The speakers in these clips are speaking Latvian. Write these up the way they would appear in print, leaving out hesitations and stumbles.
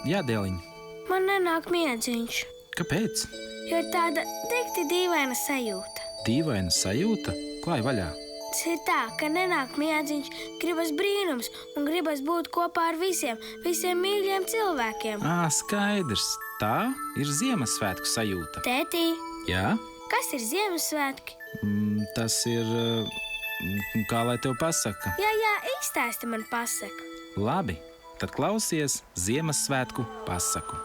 Jā, Dēliņ. Man nenāk miedziņš, Kāpēc? jo ir tāda dikti dīvaina sajūta. Dīvaina sajūta? Klāj vaļā. Tas ir tā, ka nenāk miedziņš, gribas brīnums un gribas būt kopā ar visiem mīļiem cilvēkiem. Skaidrs. Tā ir Ziemassvētku sajūta. Tētī, Jā? kas ir Ziemassvētki? Tas ir, kā lai tev pasaka. Jā, izstāsti man pasaku. Labi, tad klausies Ziemassvētku pasaku.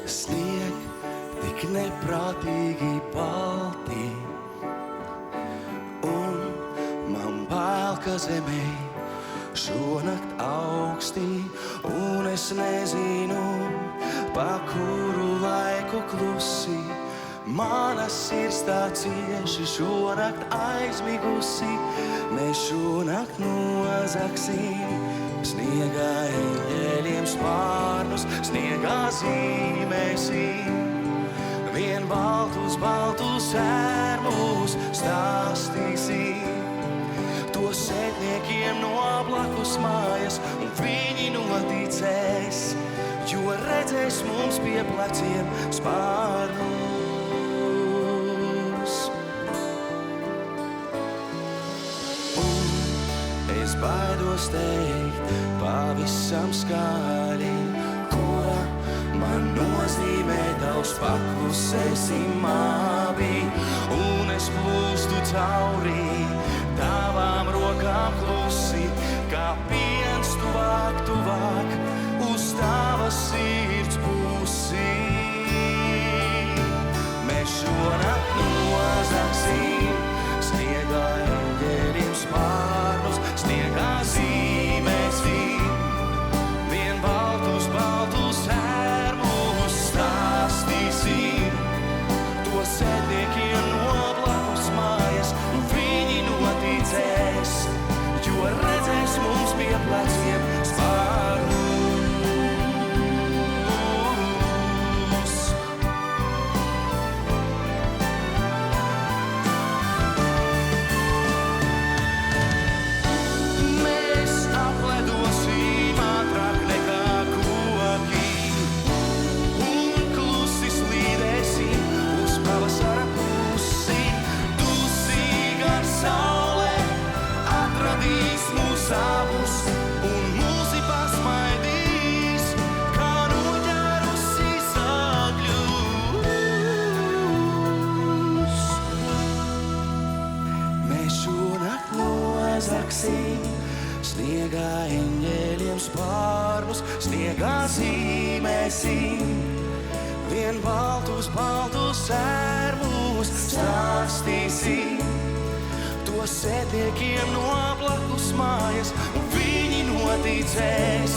Snieg tik neprātīgi balti, un man bail, ka zemē šonakt augstī, un es nezinu, pa kuru laiku klusi. Mana sirds tā cieši šonakt aizmigusi, mēs šonakt nozagsim. Sniegā eņģeļiem spārnus, sniegā zīmēsim. Vien baltus ērmus stāstīsim. To sētniekiem no blakus mājas, un viņi noticēs, jo redzēs mums pie pleciem spārnus. Es baidos teikt pavisam skaļi, ko man nozīmē tavs paklusēsim abi, un es plūstu cauri tavām rokām klusi, kā piens tuvāk, tuvāk uz tavas sirds pusi. Mēs šonakt nozagsim, sniegā eņģeļiem spārnus, sniegā zīmēsim. Vien baltus ērmus stāstīsim. To sētniekiem no blakus mājas, un viņi noticēs, jo redzēs mums pie pleciem spārnus. Sniegā eņģeļiem spārnus, sniegā zīmēsim. Vien baltus ērmus stāstīsim. To sētniekiem no blakus mājas, un viņi noticēs,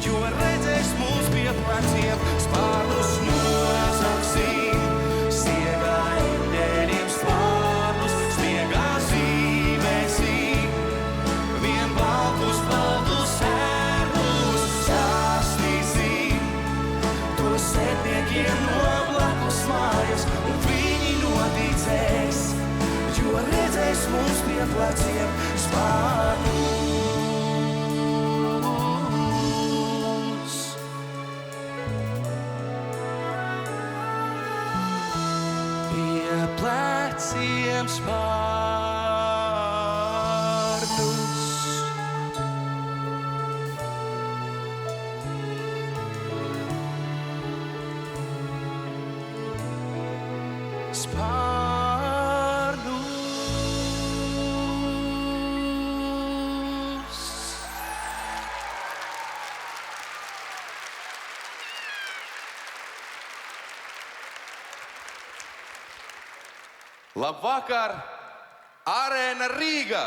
jo redzēs mums pie pleciem spārnus nozagsim. Sniegā eņģeļiem spārnus, sniegā zīmēsim. Vien baltus ērmus stāstīsim. To sētniekiem no blakus mājas, un viņi noticēs, jo redzēs mums pie pleciem spārnus. Pie pleciem spārnus. Labvakar, Arēna Rīga!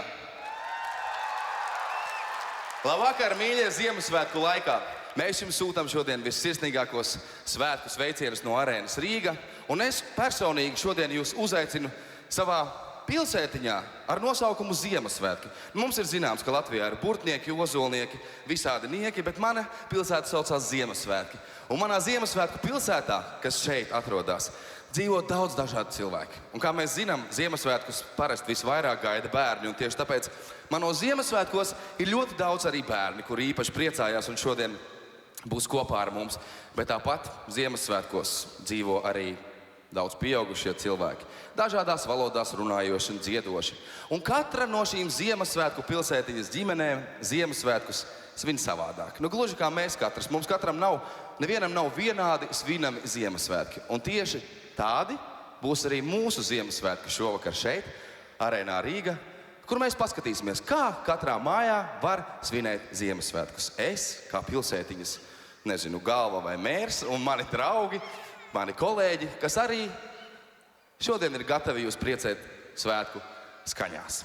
Labvakar, mīļie Ziemassvētku laikā! Mēs jums sūtam šodien vissirsnīgākos svētku sveicienus no Arēnas Rīga, un es personīgi šodien jūs uzaicinu savā pilsētiņā ar nosaukumu Ziemassvētki. Mums ir zināms, ka Latvijā ir burtnieki, ozolnieki, visādi nieki, bet mana pilsēta saucās Ziemassvētki. Un manā Ziemassvētku pilsētā, kas šeit atrodas, dzīvo daudz dažādu cilvēku. Un kā mēs zinām, Ziemassvētkus parasti visvairāk gaida bērni, un tieši tāpēc manos Ziemassvētkos ir ļoti daudz arī bērni, kuri īpaši priecājās un šodien būs kopā ar mums. Bet tāpat Ziemassvētkos dzīvo arī daudz pieaugušie cilvēki, dažādās valodās runājoši un dziedoši. Un katra no šīm Ziemassvētku pilsētiņas ģimenēm Ziemassvētkus svin savādāk. Nu, gluži kā mēs katrs. Mums katram nevienam nav vienādi svinami Ziemassvētki. Un tieši tādi būs arī mūsu Ziemassvētki šovakar šeit, Arēnā Rīga, kur mēs paskatīsimies, kā katrā mājā var svinēt Ziemassvētkus. Es, kā pilsētiņas, galva vai mērs, un mani draugi, mani kolēģi, kas arī šodien ir gatavi jūs priecēt svētku skaņās.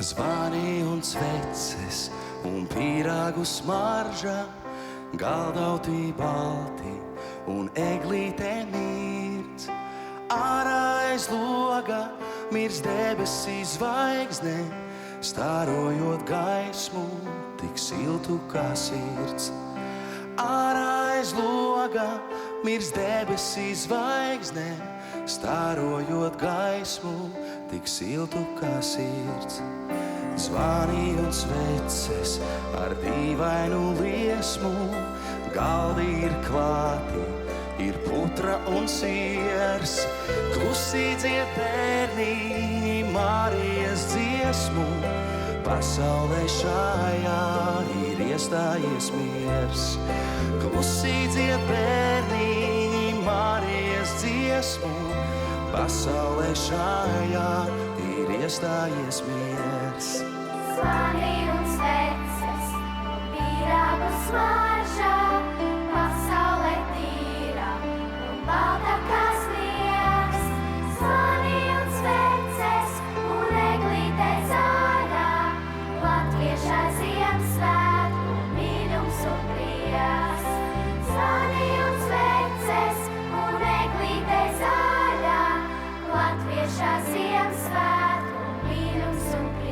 Zvani un sveces un pīrāgu smarža, galdautī balti un eglītē mirts. Ārā aiz loga mirs debesīs zvaigzne, stārojot gaismu tik siltu kā sirds. Ārā aiz loga mirs debesīs zvaigzne, stārojot gaismu tik siltu kā sirds. Zvani un sveces ar dīvainu liesmu, galdi ir klāti, ir putra un siers. Klusī dzied bērniņi Marijas dziesmu, pasaulē šajā ir iestājies miers. Klusī dzied bērniņi Marijas dziesmu, pasaulē šajā ir iestājies miers. Zvani un sveces, pīrāgu smarža, pasaulē tīra un balta kā sniegs. Zvani un sveces un eglītē zaļā, latviešā Ziemassvētku mīļums un prieks. Zvani un sveces un eglītē zaļā, latviešā Ziemassvētku mīļums un prieks.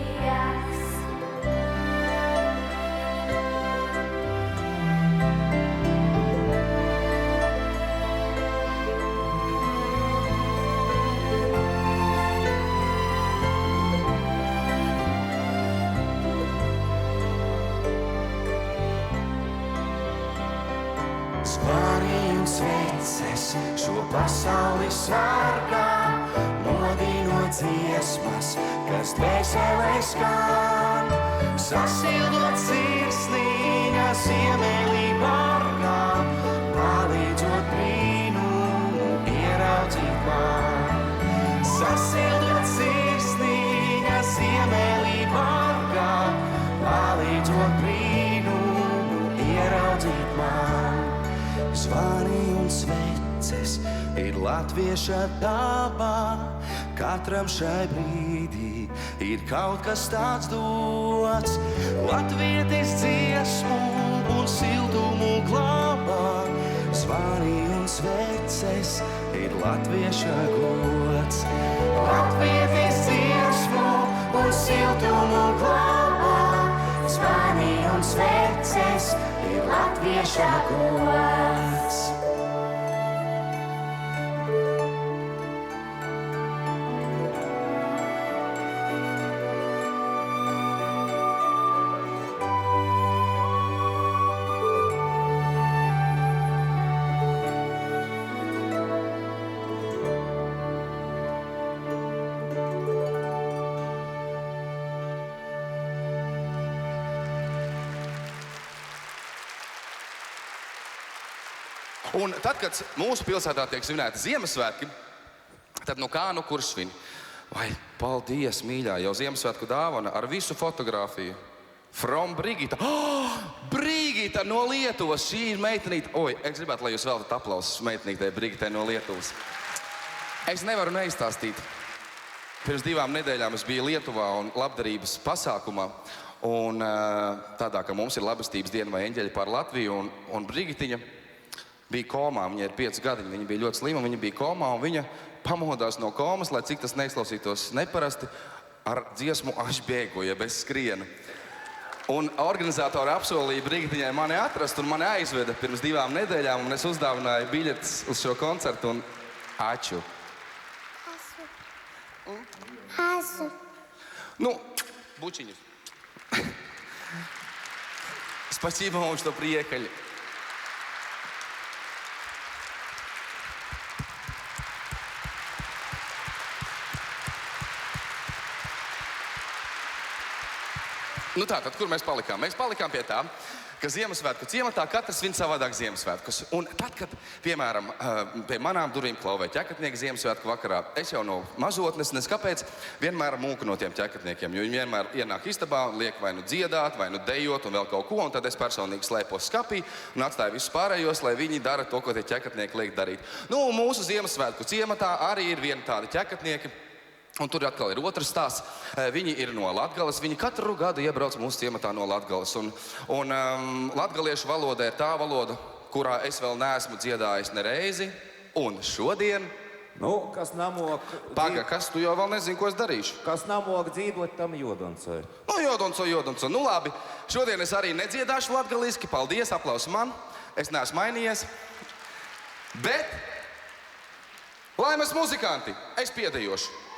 Zvani un sveces šo pasauli sargā, modinot dziesmas, kas dvēselē skan. Sasildot sirsniņa ziemeļī bargā, palīdzot brīnumu ieraudzīt man. Sasildot sirsniņa ziemeļī bargā, palīdzot brīnumu ieraudzīt man. Zvani un sveces ir latvieša dabā, katram šai brīdī ir kaut kas tāds dots. Latvietis dziesmu un siltumu glabā, zvani un sveces ir latvieša gods. Latvietis dziesmu un siltumu glabā, zvani un sveces ir latvieša gods. Un tad, kad mūsu pilsētā tiek svinēti Ziemassvētki, tad kurš svin? Vai paldies, mīļā, jau Ziemassvētku dāvana ar visu fotografiju. From Brigita. Oh, Brigita no Lietuvas. Šī ir meitenīte. Oi, es gribētu, lai jūs veltat aplausus meitenītei Brigitai no Lietuvas. Es nevaru neizstāstīt. Pirms 2 nedēļām es biju Lietuvā un labdarības pasākumā. Un tādā, ka mums ir labestības diena vai eņģeļi pār Latviju. Un Brigitiņa bija komā. Viņai ir 5 gadi. Viņa bija ļoti slima. Viņa bija komā un viņa pamodās no komas, lai cik tas neizklausītos neparasti, ar dziesmu Aš bēgu, jeb es skrienu. Un organizatori apsolīja Brigitiņai mani atrast un mani aizveda pirms 2 nedēļām, un es uzdāvināju biļetes uz šo koncertu un aču. Asu. Nu, bučiņus. Спасибо вам, что приехали. Nu tā, tad kur mēs palikām? Mēs palikām pie tā, ka Ziemassvētku ciematā katrs svin savādāk Ziemassvētkus. Un tad, kad, piemēram, pie manām durvīm klauvē ķekatnieki Ziemassvētku vakarā, es jau no mazotnes, kāpēc, vienmēr mūku no tiem ķekatniekiem, jo viņi vienmēr ienāk istabā un liek vai nu dziedāt, vai nu dejot un vēl kaut ko, un tad es personīgi slēpos skapī un atstāju visus pārējos, lai viņi dara to, ko tie ķekatnieki liek darīt. Nu, mūsu Ziemassvētku ciematā arī ir viena tāda ķekatnieki. Un tur atkal ir otrs stāsts. Viņi ir no Latgales. Viņi katru gadu iebrauc mūsu ciematā no Latgales. Un latgaliešu valoda ir tā valoda, kurā es vēl neesmu dziedājis nereizi. Un šodien... Nu, kas namok... Paga, kas tu jau vēl nezini, ko es darīšu? Kas namok dzīvot, tam jodoncoja. Nu, jodonco. Nu, labi. Šodien es arī nedziedāšu latgaliski. Paldies, aplausi man. Es neesmu mainījies. Bet... Laimes muzikanti, es piedejošu.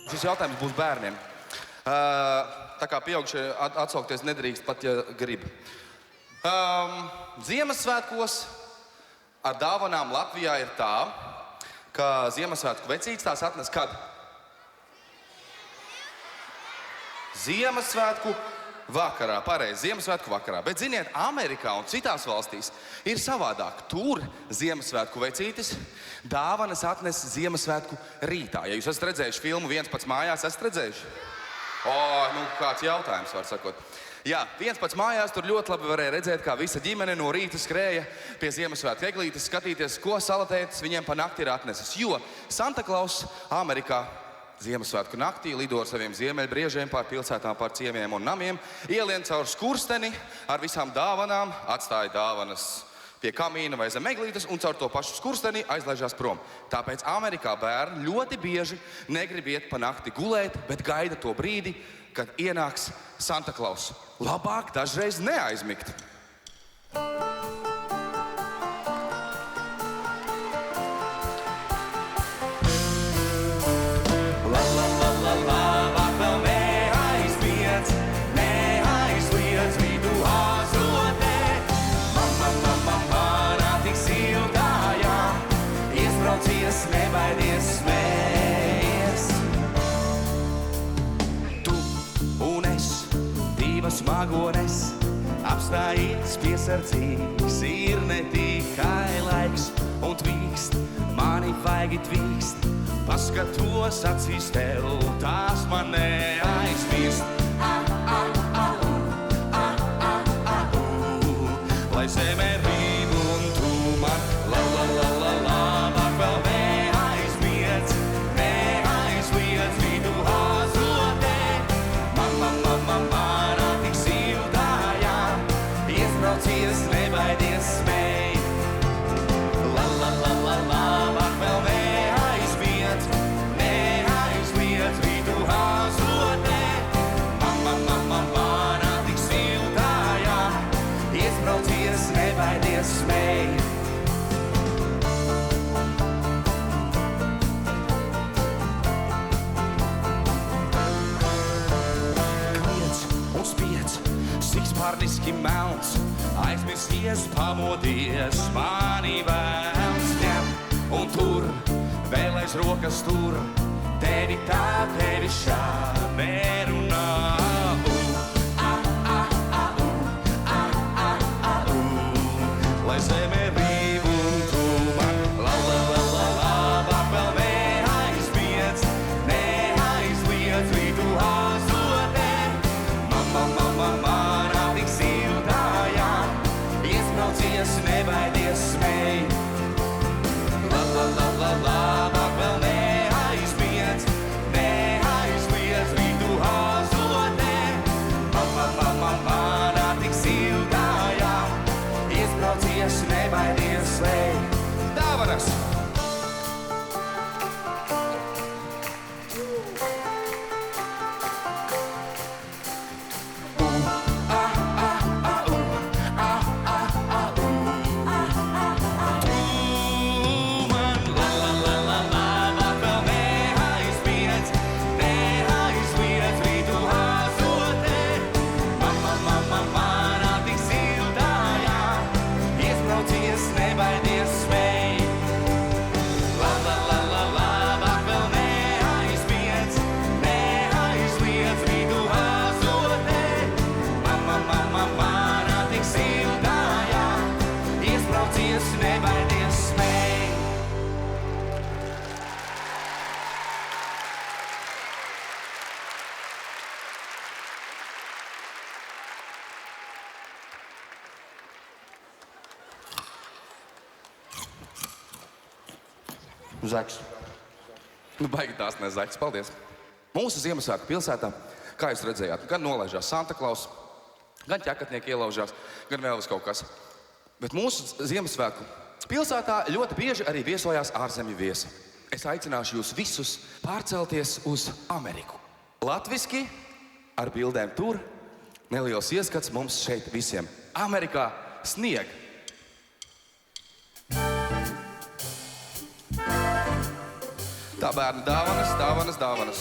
Šis jautājums būs bērniem. Tā kā pieaugušie atsaukties nedrīkst pat, ja grib. Ziemassvētkos ar dāvanām Latvijā ir tā, ka Ziemassvētku vecītis tās atnes kad? Ziemassvētku vakarā, pareizi, Ziemassvētku vakarā. Bet, ziniet, Amerikā un citās valstīs ir savādāk. Tur Ziemassvētku vecītis dāvanas atnes Ziemassvētku rītā. Ja jūs esat redzējuši filmu Viens pats mājās, esat redzējuši? Kāds jautājums, var sakot. Jā, Viens pats mājās tur ļoti labi varēja redzēt, kā visa ģimene no rīta skrēja pie Ziemassvētku eglītes, skatīties, ko salatētis viņiem pa nakti ir atnesis. Jo Santa Claus Amerikā Ziemassvētku naktī lido ar saviem ziemeļbriežiem pār pilsētām, pār ciemiemiem un namiem, ielien caur skursteni ar visām dāvanām, atstāja dāvanas pie kamīna vai zem eglītes un caur to pašu skursteni aizlaižās prom. Tāpēc Amerikā bērni ļoti bieži negrib iet pa nakti gulēt, bet gaida to brīdi, kad ienāks Santa Claus. Labāk dažreiz neaizmigt. Nebaidies, smējies. Tu un es, divas magones, apstājies piesardzīgs, ir ne tikai laiks un tvīkst, mani vaigi tvīkst, paskatos acīs tev, tās man neaizmirst. Lai zeme rīd un tu man la la la la la. Nebaidies, smēj. La la la la la, man vēl neaizmiet, rītu āzotē. Manā tik siltājā, iespraucies, nebaidies, smēj. Kliedz un spiedz, sikspārniski melns, aizmirsies, pamodies, mani vēlns ņem un tur, vēl aiz rokas tur, tevi tā, tevi šā, nerunā. Lai zeme rīv un tu man, la la la la la, bāk vēl neaizmiedz, rītu āzotē. Manā tik siltājā, iespraucies, nebaidies, smēj. La la la la la, bāk vēl neaizmiedz, rītu āzotē. Manā tik siltājā, iespraucies, nebaidies, smēj. Dāvanas! Zaķis. Baigi tās ne zaķis, paldies. Mūsu Ziemassvētku pilsētā, kā jūs redzējāt, gan nolaižās Santa Claus, gan ķekatnieki ielaužās, gan vēl vis kaut kas. Bet mūsu Ziemassvētku pilsētā ļoti bieži arī viesojās ārzemju viesi. Es aicināšu jūs visus pārcelties uz Ameriku. Latviski, ar bildēm tur, neliels ieskats mums šeit visiem. Amerikā snieg. Tā bērni dāvanas, dāvanas, dāvanas.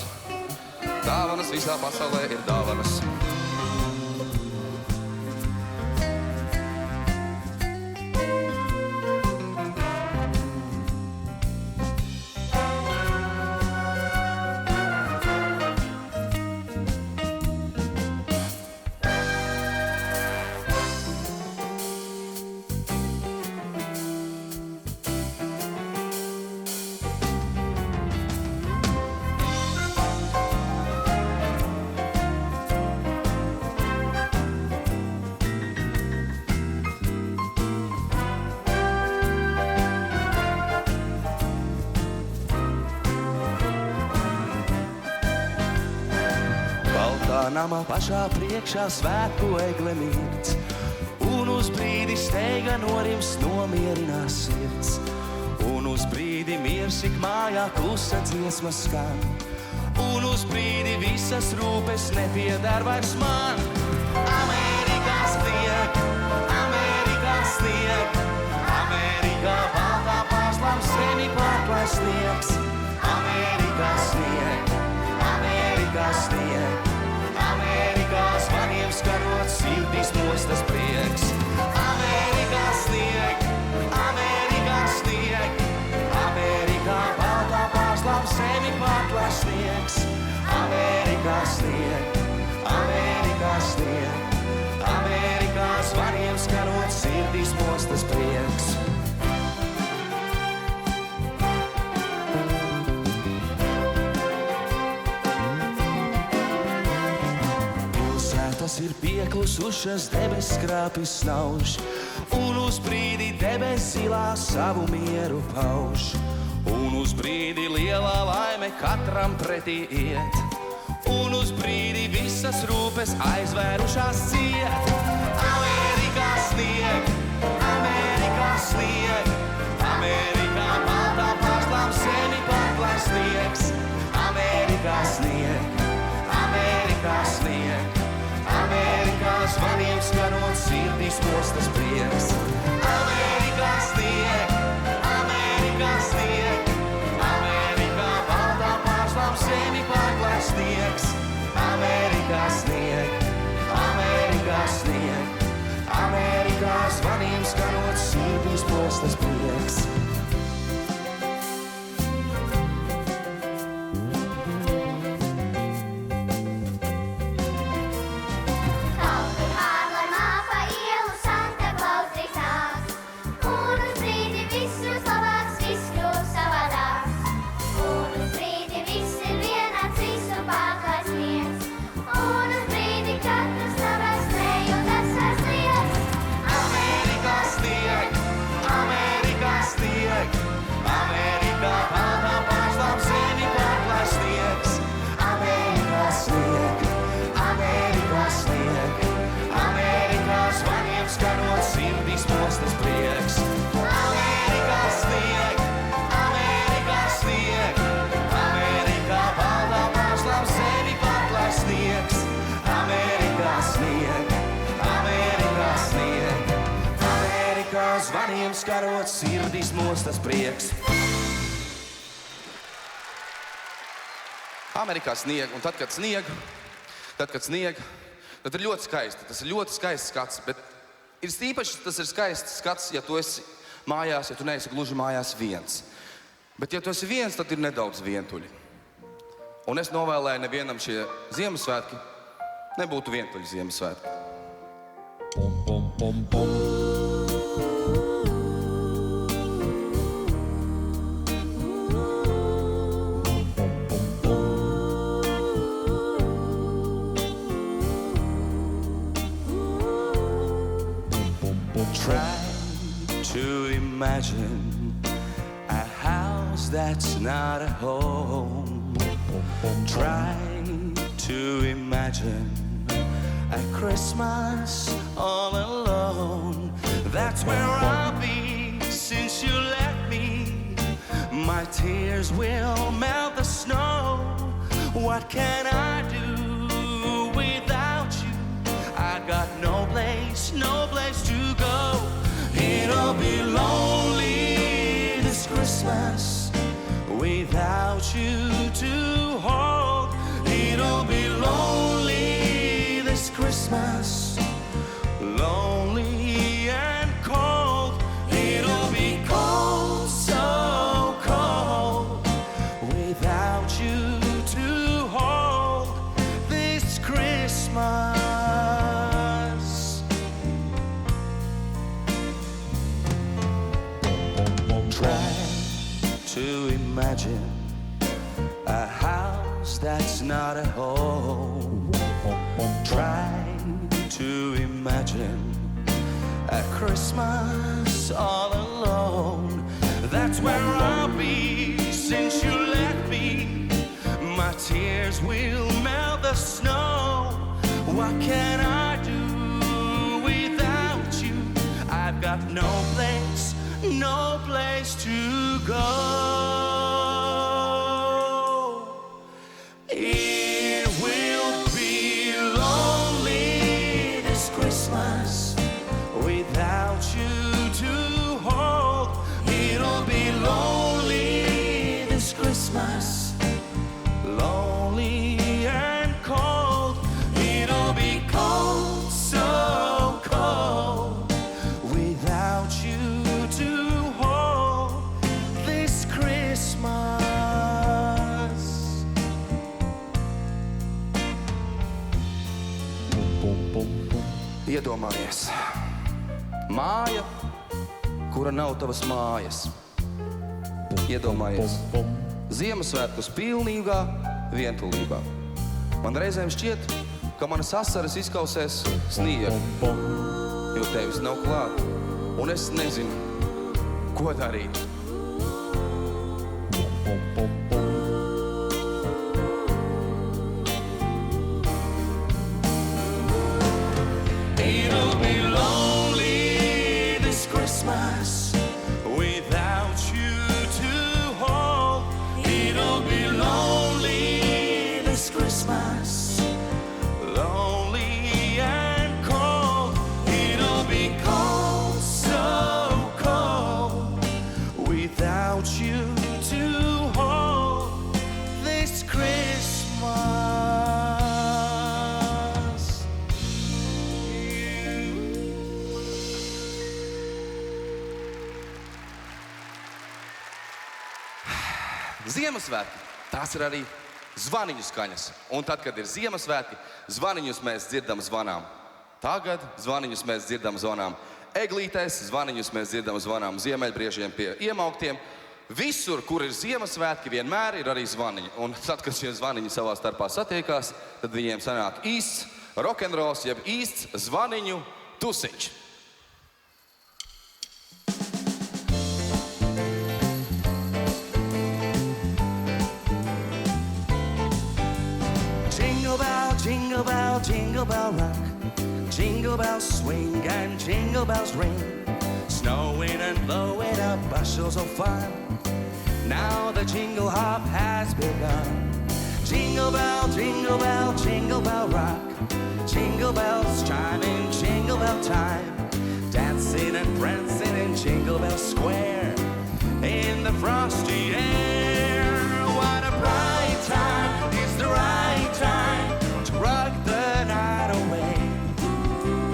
Dāvanas visā pasaulē ir dāvanas. Namā pašā priekšā svētku egle mīts, un uz brīdi steiga norims nomierinās sirds, un uz brīdi miers ik mājā klusa dziesma skan, un uz brīdi visas rūpes nepiedar vairs man. Amerikā snieg, Amerikā snieg, Amerikā baltā pārslām sevi pārklāj sniegs. Amerikā snieg, Amerikā snieg, Amerikā zvaniem skarot sirdīs mostas prieks. Amerikā snieg, Amerikā snieg, Amerikā baltā pārslām sevi pārklāj sniegs. Amerikā snieg, Amerikā snieg, Amerikā zvaniem skarot sirdīs mostas prieks. Tas ir pieklusušas debes skrāpis snauž, un uz brīdi debes zilā savu mieru pauž, un uz brīdi lielā laime katram pretī iet, un uz brīdi visas rūpes aizvērušās ciet. Amerikā snieg, Amerikā snieg, Amerikā baltā pārslām sevi pārklāj sniegs. Amerikā snieg, Amerikā snieg, Amerikā zvaniem skarot sirdīs mostas prieks. Amerikā snieg, Amerikā snieg, Amerikā baltā pārslām sevi pārklāj sniegs. Amerikā snieg, Amerikā snieg, Amerikā zvaniem skarot sirdīs mostas prieks. Zvaniem skarot sirdīs mostas prieks. Amerikā snieg, un tad, kad snieg, tad ir ļoti skaisti. Tas ir ļoti skaists skats, bet ir īpaši tas ir skaists skats, ja tu esi mājās, ja tu neesi gluži mājās viens. Bet ja tu esi viens, tad ir nedaudz vientuļi. Un es novēlēju nevienam šie Ziemassvētki nebūtu vientuļi Ziemassvētki. Pom, pom, pom, pom. Try to imagine a house that's not a home. Try to imagine a Christmas all alone. That's where I'll be since you left me. My tears will melt the snow. What can I do without you? I got no place to go. It'll be lonely this Christmas without you to hold. It'll be lonely this Christmas, lonely and cold. It'll be cold, so cold, without you to hold this Christmas. Try to imagine a house that's not a home. Try to imagine a Christmas all alone. That's where I'll be since you left me. My tears will melt the snow. What can I do without you? I've got no place to go. It will be lonely this Christmas without you to hold. It'll be lonely this Christmas, lonely and cold. It'll be cold, so cold, without you to hold this Christmas. Iedomājies, māja, kura nav tavas mājas. Iedomājies, Ziemassvētkus pilnīgā vientulībā. Man reizēm šķiet, ka manas asaras izkausēs sniegu, jo tevis nav klāt, un es nezinu, ko darīt. It'll be lonely this Christmas without you to hold. It'll be lonely this Christmas, lonely and cold. It'll be cold, so cold, without you to hold this Christmas. Ziemassvētki, tās ir arī zvaniņu skaņas. Un tad, kad ir Ziemassvētki, zvaniņus mēs dzirdam zvanām. Tagad zvaniņus mēs dzirdam zvanām eglītēs, zvaniņus mēs dzirdam zvanām ziemeļbriežiem pie iemauktiem. Visur, kur ir Ziemassvētki, vienmēr ir arī zvaniņi. Un tad, kad šie zvaniņi savā starpā satiekās, tad viņiem sanāk īsts rokenrols, jeb īsts zvaniņu tusiņš. Jingle bell, jingle bell rock, jingle bells swing and jingle bells ring, snowing and blowing up bushels of fun. Now the jingle hop has begun. Jingle bell, jingle bell, jingle bell rock, jingle bells chiming, jingle bell time, dancing and prancing in Jingle Bell Square in the frosty air. What a bright time, it's the right time to rock the night away.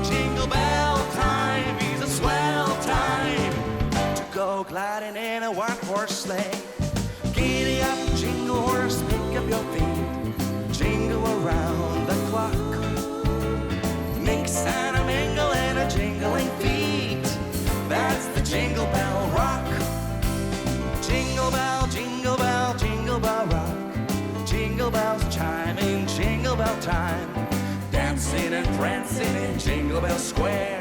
Jingle bell time is a swell time to go gliding in a one-horse sleigh. Giddy up, jingle horse, pick up your feet, jingle around the clock. Mix and a mingle and a jingling feet, that's the Jingle Bell Rock. Jingle bell, jingle bell, jingle bell rock, jingle bells chiming, jingle bell time, dancing and prancing in Jingle Bell Square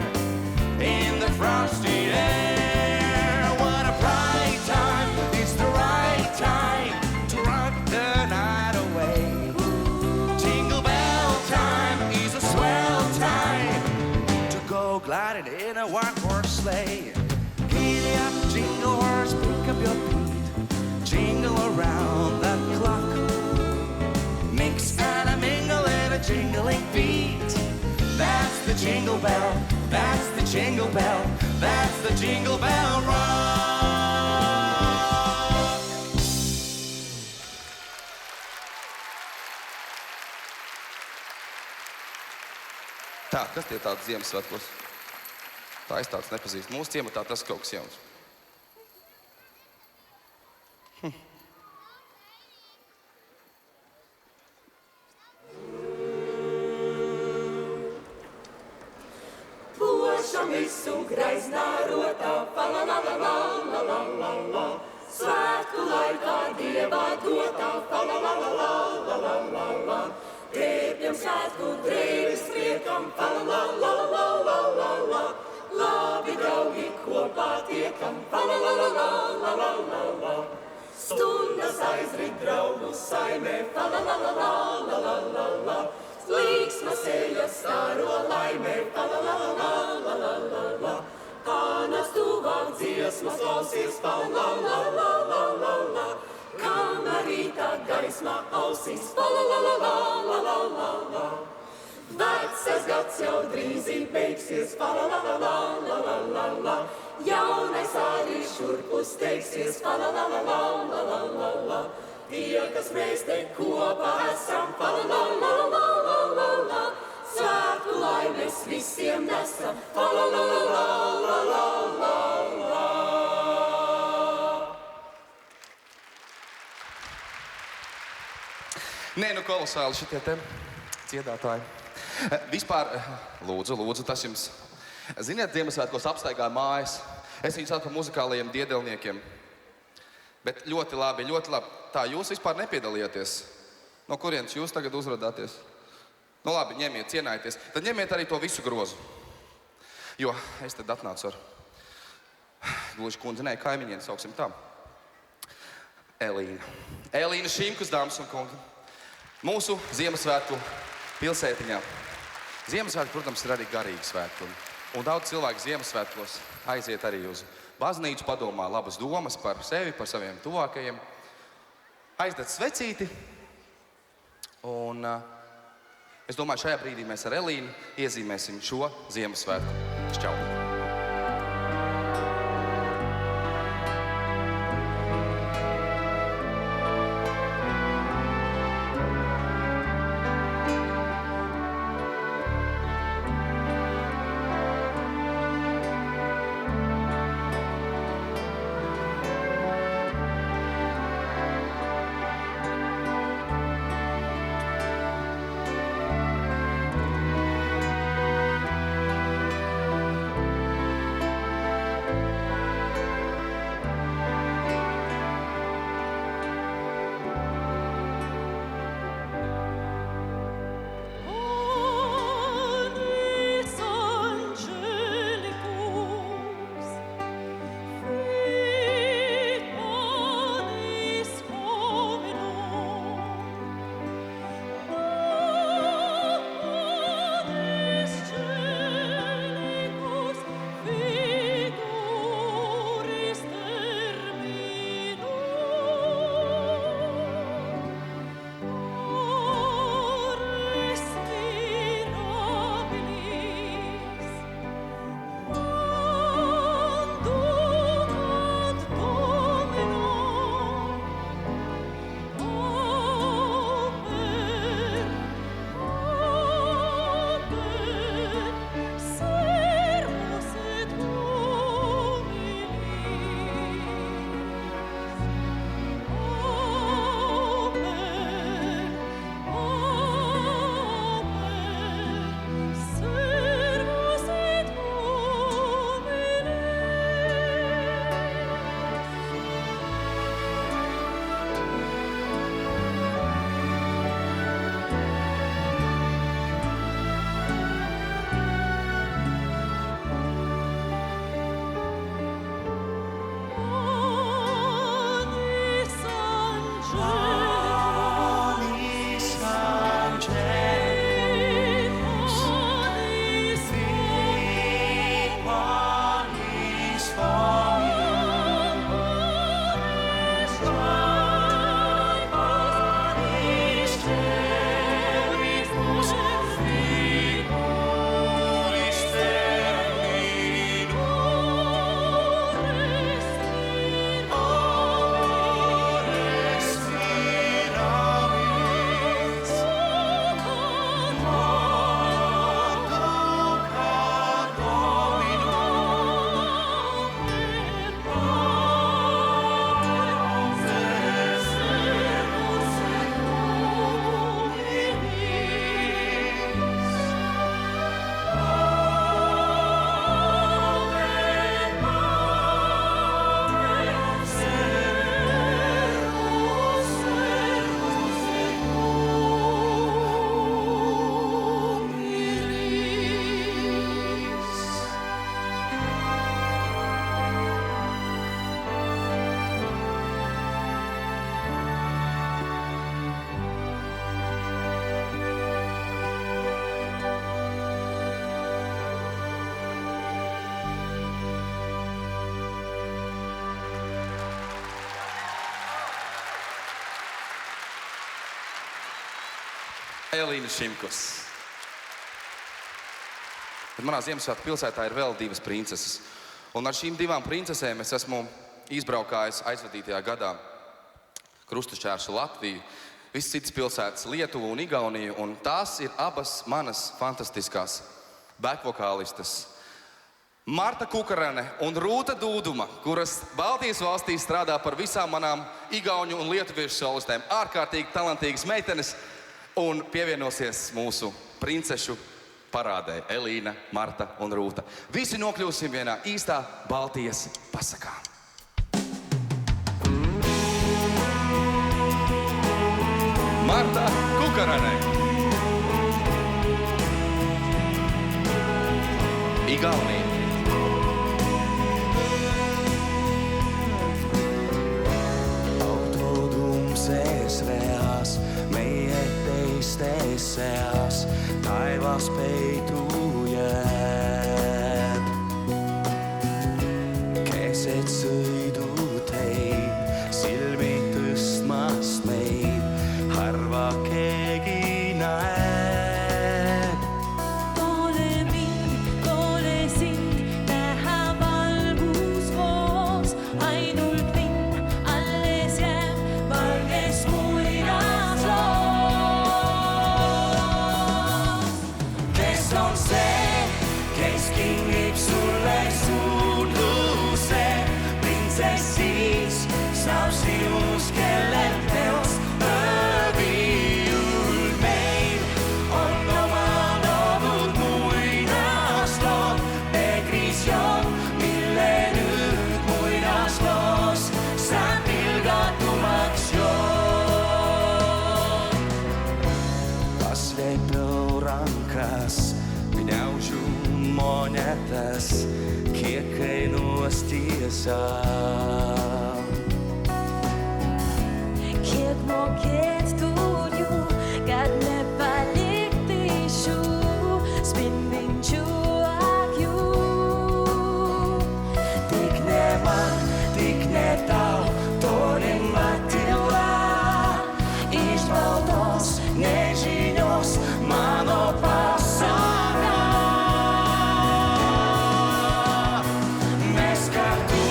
in the frosty air. What a bright time, it's the right time to rock the night away. Jingle bell time is a swell time to go gliding in a one-horse sleigh. Giddy up, jingle horse, pick up your feet, jingle around the clock. Mix and a mingle and a jingling feet, that's the Jingle Bell, that's the Jingle Bell, that's the Jingle Bell Rock. Tā, kas tie tāds Ziemassvētkos? Tā es tāds nepazīstu. Mūsu ciematā tas kaut kas jauns. Pošam visu greiznā rotā, fa la la la la la la la la. Svētku laikā Dievā dotā, fa la la la la la la la la. Drēbjam svētku drēbes priekam, fa la la la la la la la. Labi draugi kopā tiekam, fa la la la la la la la la. Stundas aizrit draugu saimē, fa la la la la la la la la. Līksma seja staro laimē, fa la la la la la la la la. Kānas tuvāk dziesmas klausies, fa la la la la la la. Kamēr rītā gaismā ausīs, fa la la la la la la la la. Vecais gads jau drīzī beigsies, fa la la la la la la la la. Jaunais arī šurpus teiksies, fa la la la la la la la la. Tie, kas mēs te kopā esam, fa la la la la la la la. Svētku laimes visiem nesam, fa la la la la la la la la. Nē, nu kolosāli šitie te dziedātāji. Vispār, lūdzu, tas jums. Ziniet, Ziemassvētkos apstaigāju mājas. Es viņus saucu par muzikālajiem diedelniekiem. Bet ļoti labi. Tā, jūs vispār nepiedalījāties. No kurienes jūs tagad uzrādāties? Nu labi, ņemiet, cienājieties. Tad ņemiet arī to visu grozu. Jo es tad atnācu ar gluži kundzi, nē, kaimiņiem sauksim tā. Elīna. Elīna Šimkus, dāmas un kungi. Mūsu Ziemassvētku pilsētiņā. Ziemassvētku, protams, ir arī garīgi svētki. Un daudz cilvēku Ziemassvētkos aiziet arī uz baznīcu, padomā labas domas par sevi, par saviem tuvākajiem. Aizdedz svecīti. Un es domāju, šajā brīdī mēs ar Elīnu iezīmēsim šo Ziemassvētku šķautni. Elīna Šimkus. Bet manā Ziemassvētku pilsētā ir vēl 2 princeses. Un ar šīm 2 princesēm es esmu izbraukājis aizvadītajā gadā krustašķērsu Latviju, visas citas pilsētas Lietuvu un Igauniju, un tās ir abas manas fantastiskās bekvokālistes Marta Kukarane un Rūta Dūduma, kuras Baltijas valstīs strādā par visām manām igauņu un lietuviešu solistēm. Ārkārtīgi talantīgas meitenes un pievienosies mūsu princešu parādē Elīna, Marta un Rūta. Visi nokļūsim vienā īstā Baltijas pasakā. Marta Kukarane. Igaunija. Reās, meieteis teisējās, taivās peitujät. Käset sõiduteid, silmid tõstmast meid, harva keegi näeb. Tole mind, tole sind, näha valgusfoos, ainult mind alles jääb, valges muinasloos. Kes on see, kes kingib sulle suudluse, printsess siis saab sinust, kellel teost ööviiul meil on oma loodud muinaslood, peegris joon, mille nüüd muinasloos saab pilgatumaks joon. Kasvepeurankas gniaužiu monetas, kiek kainuos tiesa. Kiek mokėt turiu, kad nepalikti šių spindinčių akių. Tik ne man, tik ne tau, tolima tyla, iš baltos nežinios mano pasaka. Mes kartu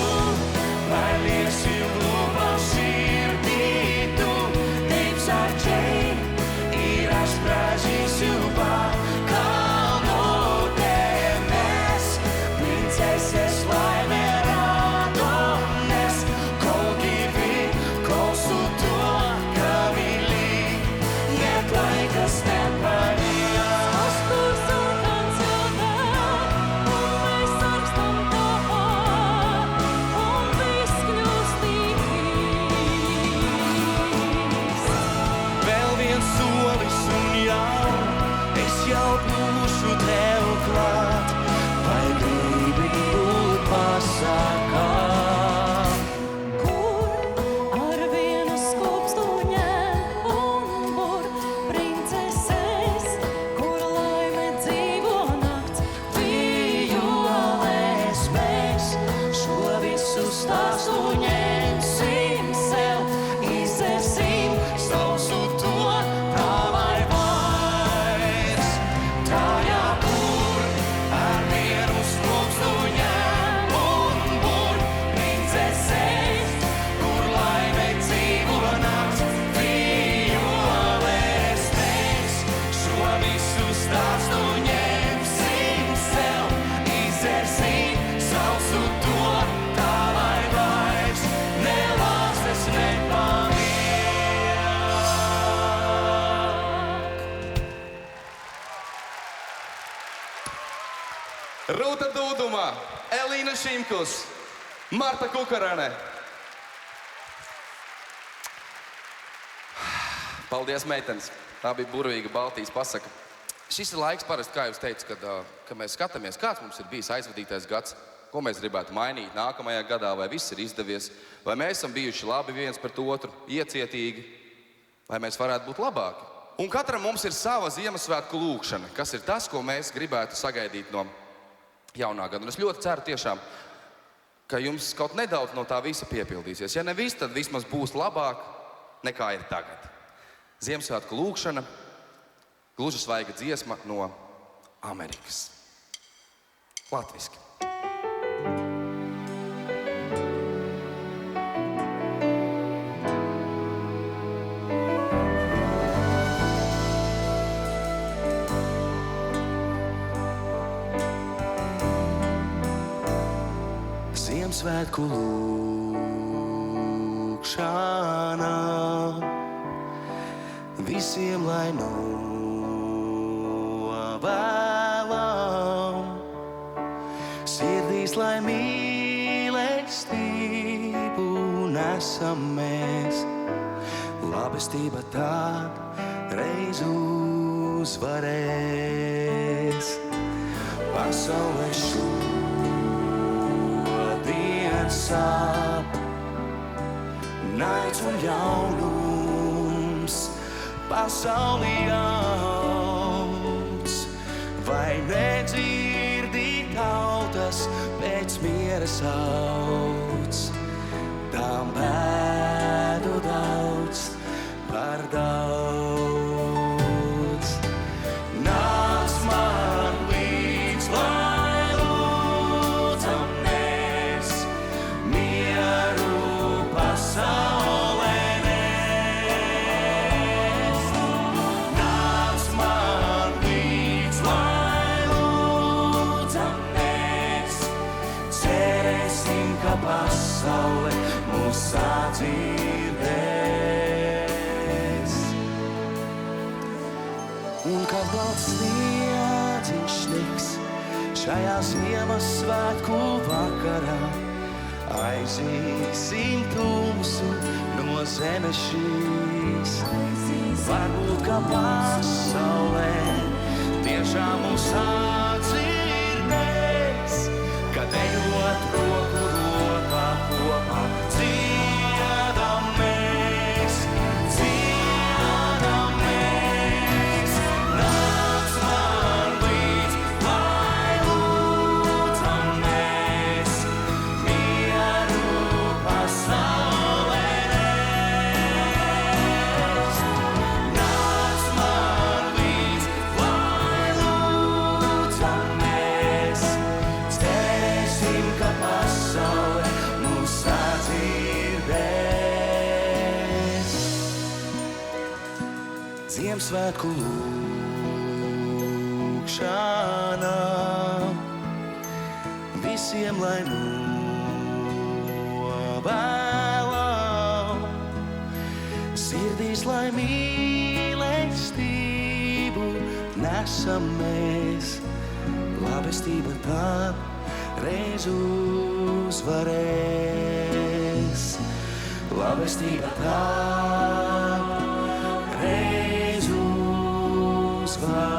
paliesim lūpas širdį tu, taip sardžiai, ir aš pražysiu pakalnutėm mes, princesės laimė radomės, kol gyvi, kol su tuo, ką myli, net laikas nepavyks. Kur sūkam siltā, un mēs sarkstam kopā, un viss kļūst īsts. Vēl viens solis un jau, es jau būšu tev klāt, vai gribi būt pasakā. Kur ar vienu skūpstu ņem un bur princeses, kur laime dzīvo nakts vijolēs mēs, šo visu stāstu ņemsim sev, izdzersim Sausu to tā vai vairs, tajā, kur ar vienu skūpstu ņem un bur princeses, kur laime dzīvo nakts vijolēs mēs, šo visu stāstu ņemsim sev, izdzersim sausu to tā vai vairs, ne lāstes, ne pamier. Rūta Dūduma, Elīna Šimkus, Marta Kukarane. Paldies, meitenes. Tā bija burvīga Baltijas pasaka. Šis ir laiks parasti, kā jūs teicat, kad mēs skatāmies, kāds mums ir bijis aizvadītais gads, ko mēs gribētu mainīt nākamajā gadā, vai viss ir izdevies, vai mēs esam bijuši labi viens pret otru, iecietīgi, vai mēs varētu būt labāki. Un katram mums ir sava Ziemassvētku lūkšana, kas ir tas, ko mēs gribētu sagaidīt no jaunā gada. Un es ļoti ceru tiešām, ka jums kaut nedaudz no tā visa piepildīsies. Ja ne viss, tad vismaz būs labāk nekā ir tagad. Ziemassvētku lūkšana Gluži svaiga dziesma no Amerikas. Latviski. Ziemassvētku lūkšana visiem lai novēlam, sirdīs lai mīlestību nesam mēs, labestība tād reiz uzvarēs. Pasaulē šodien sāp, naids un ļaunums pasaulī augs, vai nedzirdi tautas pēc miera sauc, tām bēdu daudz par daudz. Nāc man līdz, lai lūdzam mēs mieru pasaulē. Pasaule mūs sadzirdēs. Un kā balts sniedziņš sniks šajā Ziemassvētku vakarā, aizīsim tumsu no zemes šīs. Varbūt kā pasaulē tiešām mūs sadzirdēs, kad ejot roku rokā kopā dziedam mēs, dziedam mēs. Nāc man līdz, lai lūdzam mēs mieru pasaulē. Nāc man līdz, lai lūdzam mēs, cerēsim, ka pasaule mūs sadzirdēs. Ziemassvētku lūkšana visiem lai novēlam, sirdīs lai mīlestību nesam mēs, labestība tād reiz uzvarēs. Labestība tād reiz uzvarēs.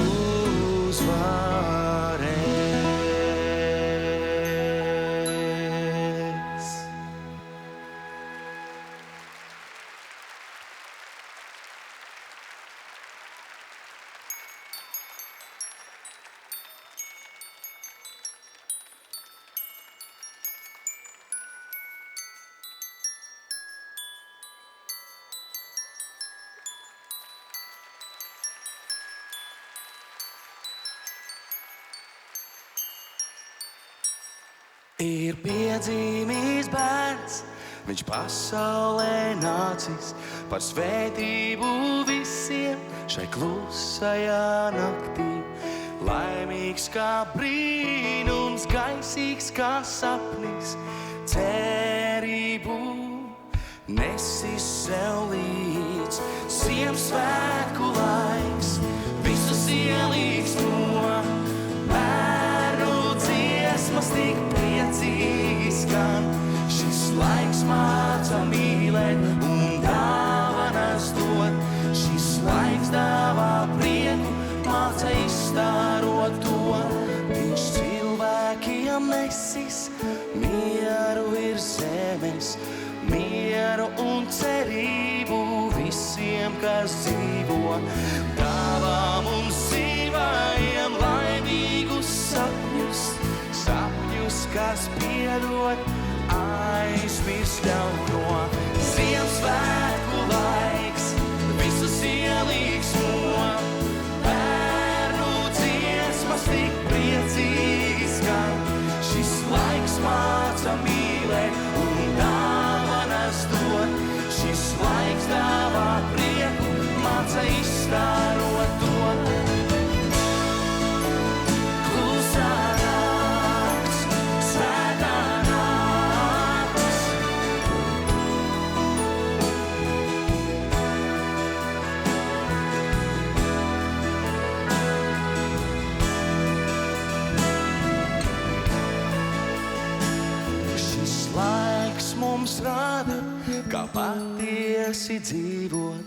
Uzvarēs. Ir piedzimījis bērns, viņš pasaulē nācis par svētību visiem šai klusajā naktī. Laimīgs kā brīnums, gaisīgs kā sapnis, cerību nesis sev līdz. Ziemassvētku laiks, visus ielīgs no bērnu dziesmas tik priecīgi skan. Šis laiks māca mīlēt un dāvanas dot. Šis laiks dāvā prieku, māca izstārot to. Viņš cilvēkiem nesis mieru virs zemes, mieru un cerību visiem, kas dzīvo. Dāvā mums dzīvājiem laimīgus sapņus, sapņus, kas piedod aizmirst ļauno. Ziemassvētku laiks visus ielīgsmo. Bērnu dziesmas tik priecīgi skan. Šis laiks māca mīlēt un dāvanas dot. Šis laiks dāvā prieku, māca izstārot to. Klusā nakts, svētā nakts. Šis laiks mums rāda, kā patiesi dzīvot.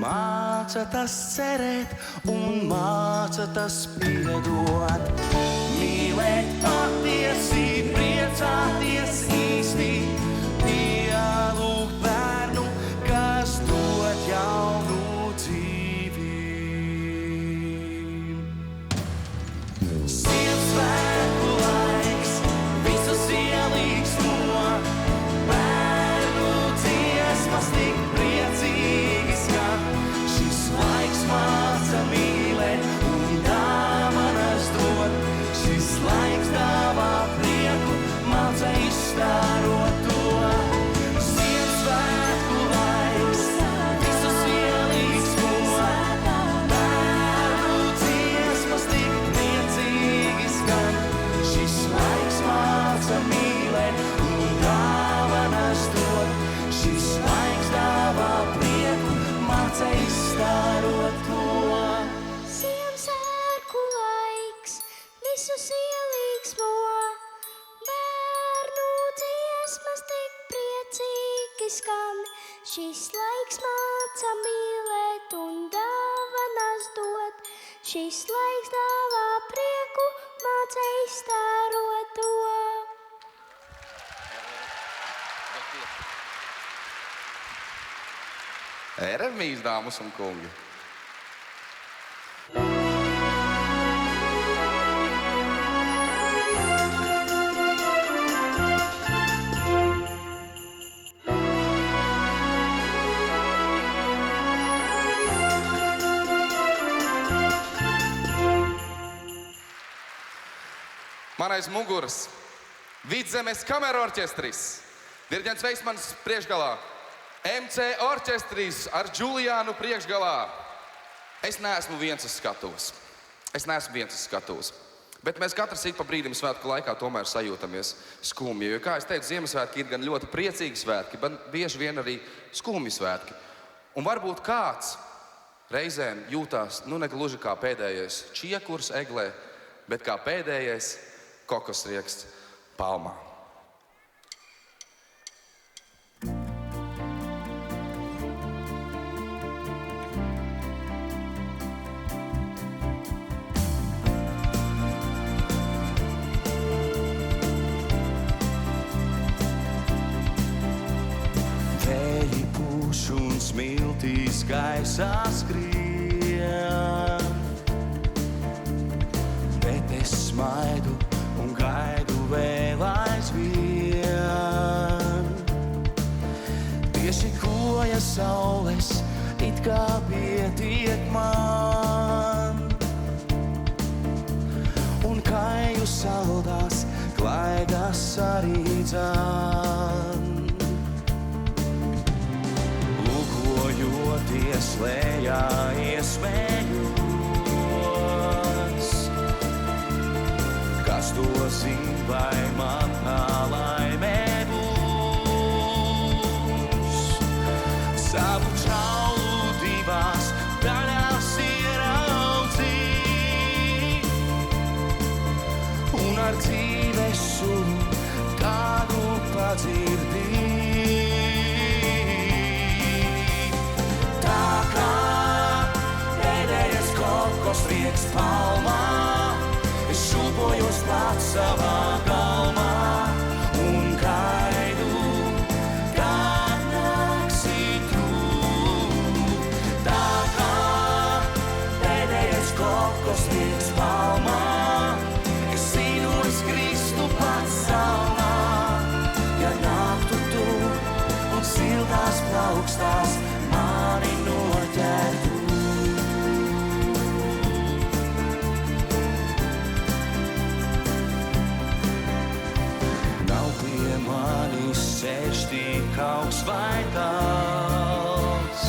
Māca tas cerēt un māca tas piedot. Mīlēt patiesi, priecāties īsti, pielūgt bērnu, kas dod jaunu dzīvi. Ziemassvētku laiks visus ielīgsmo. Bērnu dziesmas tik priecīgi skan. Šis laiks māca mīlēt un dāvanas dot. Šis laiks dāvā prieku, māca izstārot to. Ziemassvētku laiks visus ielīgsmo. Bērnu dziesmas tik priecīgi skan. Šis laiks māca mīlēt un dāvanas dot. Šis laiks dāvā prieku, māca izstārot to. Ziemassvētku laiks visus ielīgsmo. Bērnu dziesmas tik priecīgi skan. Šis laiks māca mīlēt un dāvanas dot. Šis laiks dāvā prieku, māca izstārot to. Eremijas, dāmas un kungi. Man aiz muguras Vidzemes kameru orķestris, diriģents Veismanis priekšgalā, MC orķestris ar Džuliānu priekšgalā. Es neesmu viens uz skatuves. Bet mēs katrs ik pa brīdim svētku laikā tomēr sajūtamies skumji. Jo, kā es teicu, Ziemassvētki ir gan ļoti priecīgi svētki, bet bieži vien arī skumji svētki. Un varbūt kāds reizēm jūtās, ne gluži kā pēdējais čiekurs eglē, bet kā pēdējais kokosrieksts palmā. Vēji pūš un smiltīs gaisā skrien, bet es smaidu un gaidu vēl aizvien. Tieši koja saules it kā pietiek man, un kāju saldās klaidas arī dzan. Lūkojoties lejā iesmējos, kas to zin, vai man tā laimē būs. Savu čaulu divās daļās ieraudzīt, un ar dzīves sunu kādu padzirdīt. Tā kā pēdējais kokosrieksts palmā, es šūpojos pats savā galmā un gaidu, kad nāksi tu. Tā kā pēdējais kokosrieksts palmā, es zinu, es kristu pats salmā, ja nāktu draugs vai tals.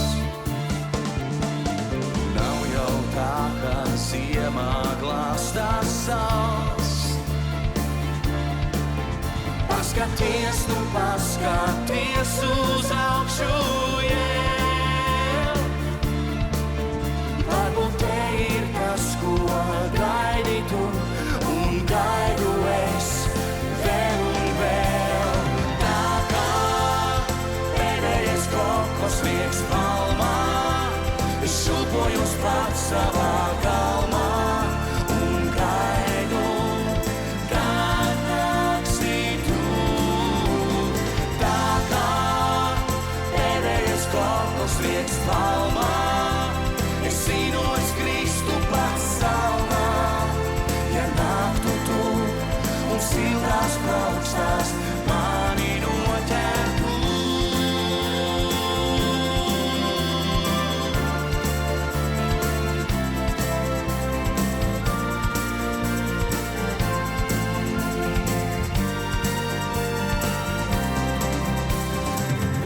Nav jau tā, ka ziemā glāstās sals. Paskaties, nu paskaties uz augšu, varbūt te ir tas, ko gaidi tu, un gaidu es vēl un vēl. Tā kā pēdējais kokos liekas palmā, es šūpojos pats savā galmā un gaidu, kad nāksi tu. Tā kā pēdējais kokos liekas palmā, es zinu, es kristu pats salmā. Ja naktu tu un siltās plaukstās mani noķertu.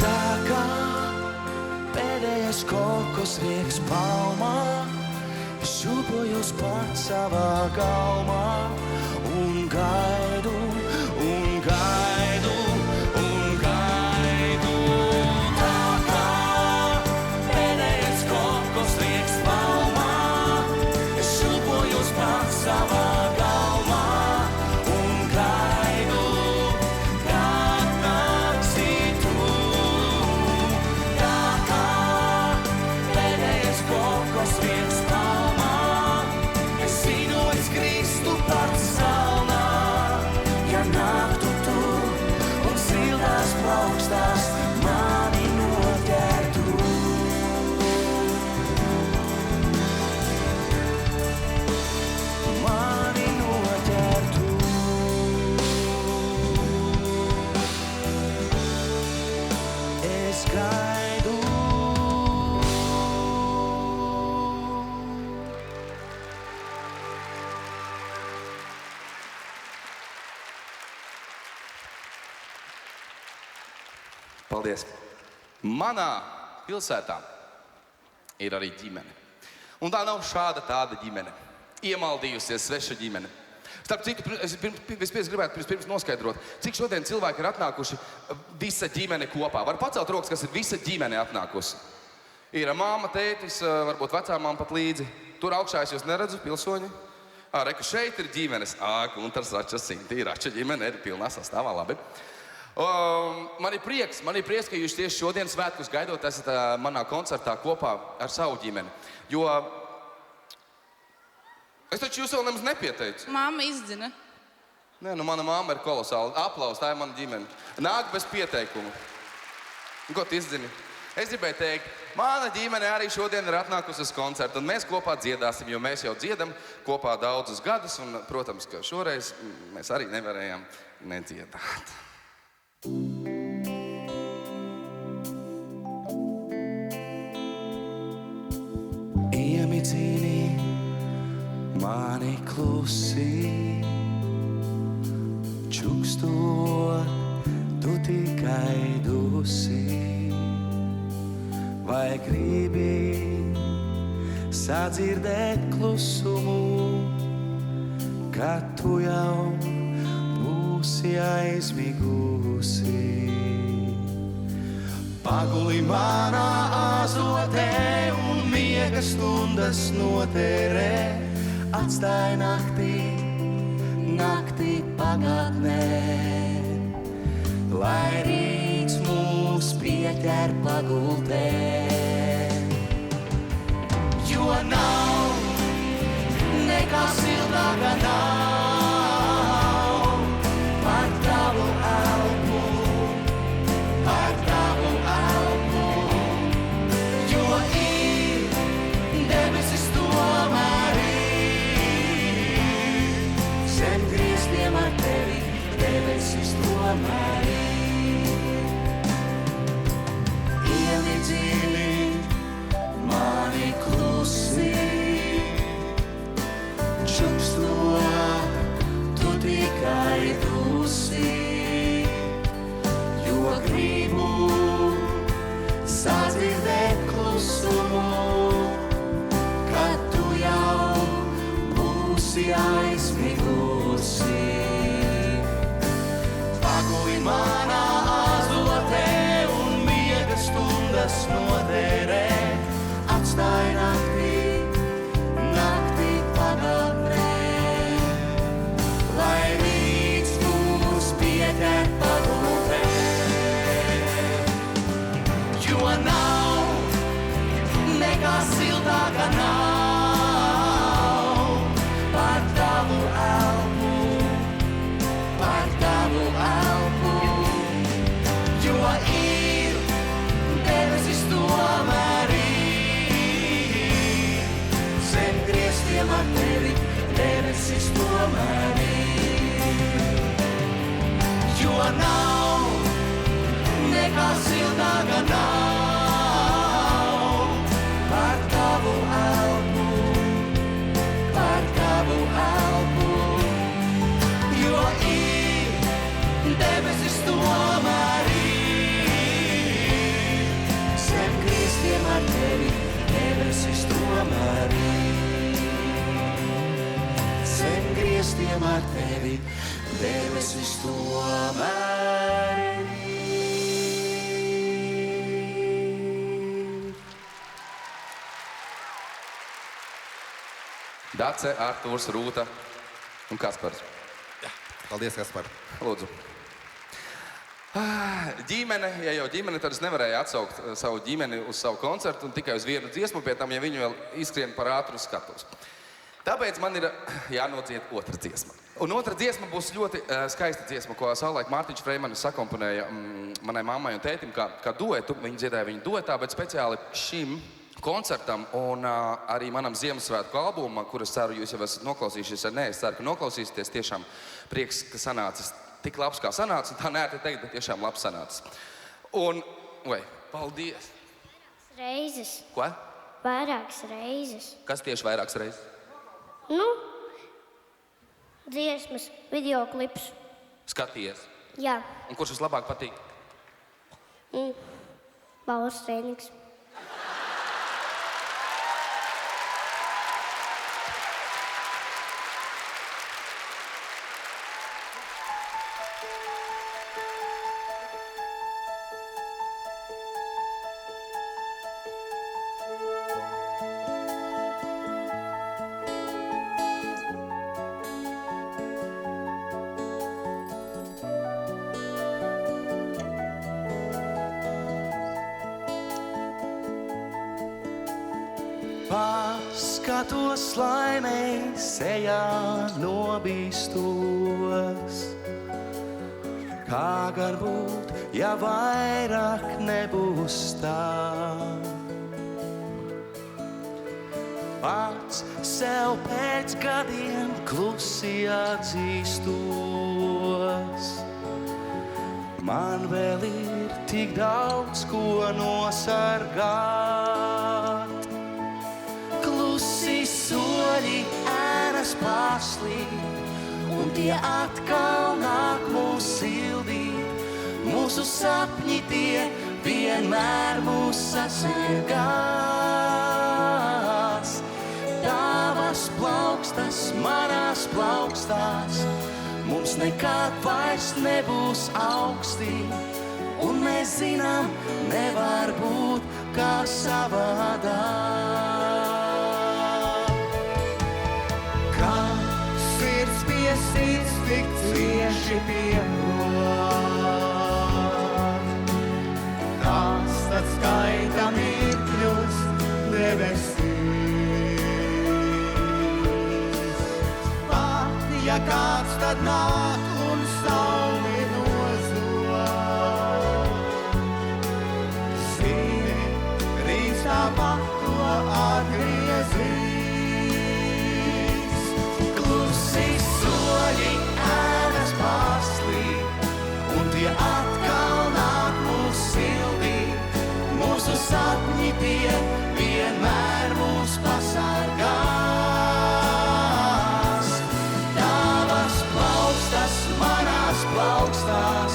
Tā kā pēdējais kokos rieks palmā, es šūpojos pats savā galmā un gaidu, un gaidu, un gaidu. Tā kā pēdējais kokos rieks palmā, es šūpojos pats savā galmā un gaidu, kad nāksi tu. Tā kā pēdējais kokos rieks palmā, es zinu, es kristu pats salmā. Ja naktu tu un siltās plaukstās mani noķertu. Mani noķertu. Es gaidu. Paldies! Manā pilsētā ir arī ģimene. Un tā nav šāda tāda ģimene. Iemaldījusies sveša ģimene. Starp citu, es vispirms gribētu noskaidrot, cik šodien cilvēki ir atnākuši visa ģimene kopā. Var pacelt rokas, kas ir visa ģimene atnākusi. Ir māma, tētis, varbūt vecāmām pat līdzi. Tur augšā es jūs neredzu, pilsoņi. Reku, šeit ir ģimenes. Kuntars, Rača, Sinti, Rača ģimene ir pilnā sastāvā, labi. Man ir prieks, ka jūs tieši šodien svētkus gaidot esat manā koncertā kopā ar savu ģimeni. Jo es taču jūs vēl nemaz nepieteicu. Māma izdzina. Nē, nu mana māma ir kolosāla. Aplaus, tā ir mana ģimene. Nāk bez pieteikuma. Ko tu izdzini? Es gribēju teikt, mana ģimene arī šodien ir atnākusi uz koncertu, un mēs kopā dziedāsim, jo mēs jau dziedam kopā daudzus gadus, un, protams, ka šoreiz mēs arī nevarējām nedziedāt. Iemicīni mani klusi, čukstot tu tikai dusi. Vai gribi sadzirdēt klusumu, kad tu jau būsi aizmigusi? Paguli manā azotē un miega stundas notērē, atstāj naktī pagātnē, lai rīts mūs pieķer pagultē. Jo nav nekā siltāka nav par tavu elpu, jo ir debesis tomēr ir, zem grīstiem ar tevi debesis tomēr ir. Ieli dziļi mani klusi, čukstot esi aizmigusi. Paguļ manā azotē un miega stundas notērē. Atstāj naktī pagātnē. Lai rīts mūs pieķer pagultē. Jo nav nekā siltāka nav par tavu elpu, jo ir debesis tomēr ir. Zem griestiem ar tevi debesis tomēr ir. Jo nav nekā siltāka nav par tavu elpu, jo ir debesis tomēr ir. Zem griestiem ar tevi debesis tomēr ir. Zem griestiem ar tevi debesis tomēr ir. Dace, Artūrs, Rūta un Kaspars. Paldies, Kaspar. Lūdzu. Ģimene, ja jau ģimene, tad es nevarēju atsaukt savu ģimeni uz savu koncertu un tikai uz vienu dziesmu, pie tam, ja viņi vēl izskrien par ātru skatus. Tāpēc man ir jānodzied otra dziesma. Un otra dziesma būs ļoti skaista dziesma, ko savulaik Mārtiņš Freimanis sakomponēja manai mammai un tētim kā duetu. Viņi dziedāja viņu duetā, bet speciāli šim koncertam un arī manam Ziemassvētku albumam, kuras ceru, jūs jau esat noklausījušies, nē, es ceru, ka noklausīsieties. Tiešām prieks, ka sanācis tik labs, kā sanācis, un tā neērti teikt, bet tiešām labs sanācis. Un, paldies! Reizes. Ko? Vairākas reizes. Kas tieši vairākas reizes? Dziesmas, videoklips. Skaties. Jā. Un kurš vislabāk patīk? Bauras trēnings. Paskatos laimei sejā nobīstos. Kā gan būt, ja vairāk nebūs tā? Pats sev pēc gadiem klusi atzīstos. Man vēl ir tik daudz ko nosargāt. Klusi soļi ēnas pārslīd, un tie atkal nāk mūs sildīt. Mūsu sapņi tie vienmēr mūs sasniegās. Tavas plaukstas manās plaukstās, mums nekad vairs nebūs augstī, un mēs zinām, nevar būt kā savādāk. Kā sirds piesīts tik cieši pieklāt, tās tad skaita mirkļus debesīs. Pat ja kāds tad nāk un sauli nozog, zini, rīts tāpat to atgriezīs. Klusi soļi ēnas pārslīd, un tie atkal nāk mūs sildīt. Mūsu sapņi tie vienmēr mūs pasargās. Tavas plaukstas manās plaukstās,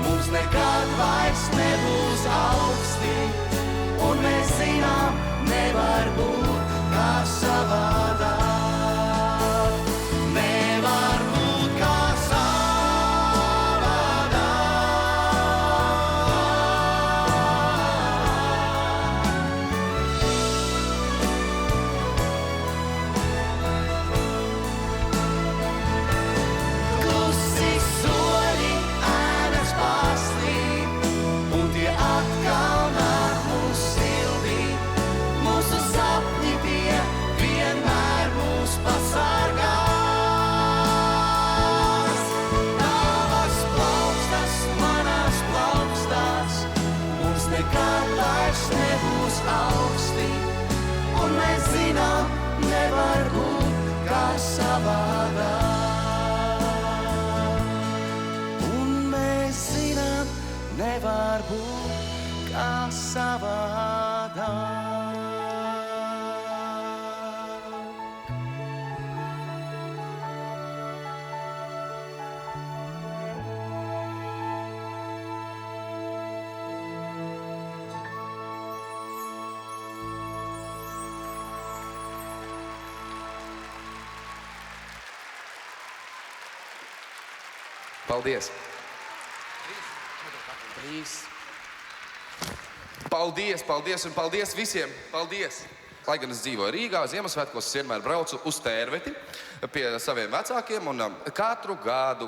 mums nekad vairs nebūs augstī, un mēs zinām, nevar būt kā savādāk. vairs nebūs augsti, un mēs zinām, nevar būt kā savādāk. Un mēs zinām, nevar būt kā savādāk. Paldies! Paldies, paldies un paldies visiem! Paldies! Lai gan es dzīvoju Rīgā, Ziemassvētkos es vienmēr braucu uz Tērveti pie saviem vecākiem un katru gadu.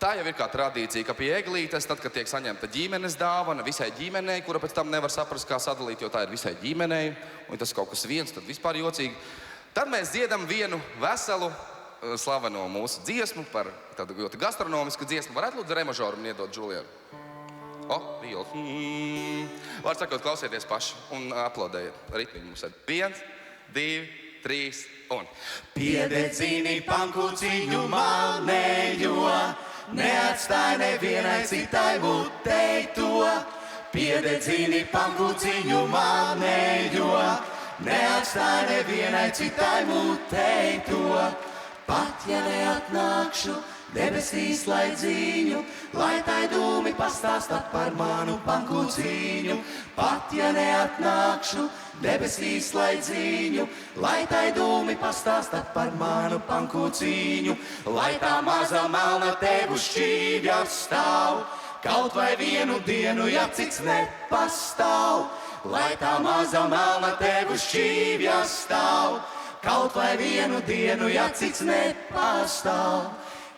Tā jau ir kā tradīcija, ka pie eglītes, tad, kad tiek saņemta ģimenes dāvana visai ģimenei, kura pēc tam nevar saprast, kā sadalīt, jo tā ir visai ģimenei, un tas kaut kas viens, tad vispār jocīgi. Tad mēs dziedam vienu veselu slaveno mūsu dziesmu par tādu ļoti gastronomisku dziesmu. Varētu lūdzu remažoru un iedot Džulienu? Viola. Var sakot, klausieties paši un aplaudējiet. Ritmiņu mums ir 1, 2, 3 un. Piededzini pankūciņu manējo, neatstāj nevienai citai mutei to. Piededzini pankūciņu manējo, neatstāj nevienai citai mutei to. Pat ja neatnākšu debesīs, lai dzīņu, lai tai dūmi pastāsta par manu pankūciņu. Pat ja neatnākšu debesīs, lai dzīņu, lai tai dūmi pastāsta par manu pankūciņu. Lai tā maza melna tev uz šķīvja stāv, kaut vai vienu dienu, ja cits nepastāv. Lai tā maza melna tev uz šķīvja stāv, kaut vai vienu dienu, ja cits nepastāv.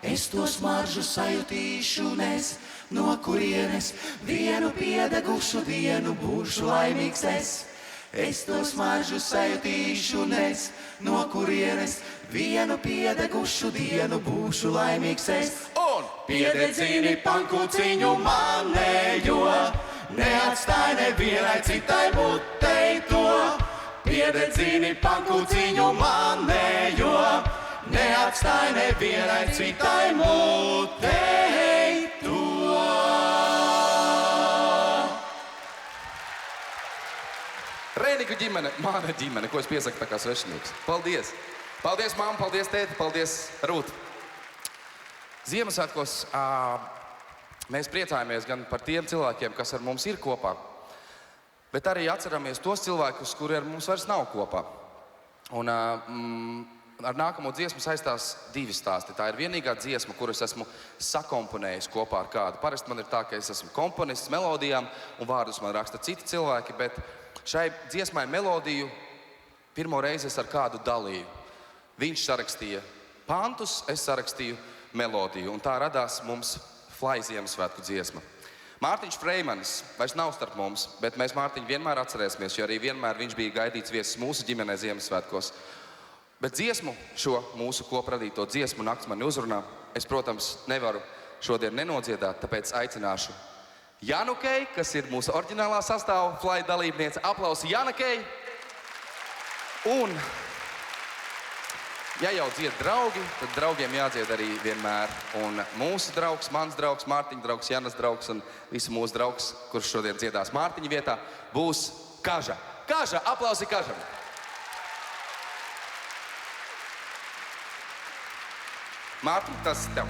Es to smaržu sajutīšu nes, no kurienes vienu piedegušu dienu būšu laimīgs es. Es to smaržu sajutīšu nes, no kurienes vienu piedegušu dienu būšu laimīgs es. Un piededzini pankūciņu manējo, neatstāj nevienai citai mutei to. Piededzini pankūciņu manējo, neatstāj nevienai citai mutei to. Rēniku ģimene, mana ģimene, ko es piesaku tā kā svešinieks. Paldies! Paldies, mamma, paldies, tēti, paldies, Rūt. Ziemassvētkos mēs priecājamies gan par tiem cilvēkiem, kas ar mums ir kopā, bet arī atceramies tos cilvēkus, kuri ar mums vairs nav kopā. Un ar nākamo dziesmu saistās 2 stāsti. Tā ir vienīgā dziesma, kuru es esmu sakomponējis kopā ar kādu. Parasti man ir tā, ka es esmu komponists melodijām un vārdus man raksta citi cilvēki, bet šai dziesmai melodiju pirmo reizi es ar kādu dalīju. Viņš sarakstīja pantus, es sarakstīju melodiju, un tā radās mums Fly Ziemassvētku dziesma. Mārtiņš Freimanis vairs nav starp mums, bet mēs Mārtiņu vienmēr atcerēsimies, jo arī vienmēr viņš bija gaidīts viesis mūsu ģimenē Ziemassvētkos. Bet dziesmu, šo mūsu kopradīto dziesmu Nakts mani uzrunā, es, protams, nevaru šodien nenodziedāt, tāpēc aicināšu Janukei, kas ir mūsu oriģinālā sastāva Fly dalībniece. Aplausi Janukei! Un, ja jau dzied draugi, tad draugiem jādzied arī vienmēr. Un mūsu draugs, mans draugs, Mārtiņa draugs, Janas draugs un visu mūsu draugs, kurš šodien dziedās Mārtiņa vietā, būs Kaža. Kaža, aplausi Kažam! Mārtiņ, tas tev.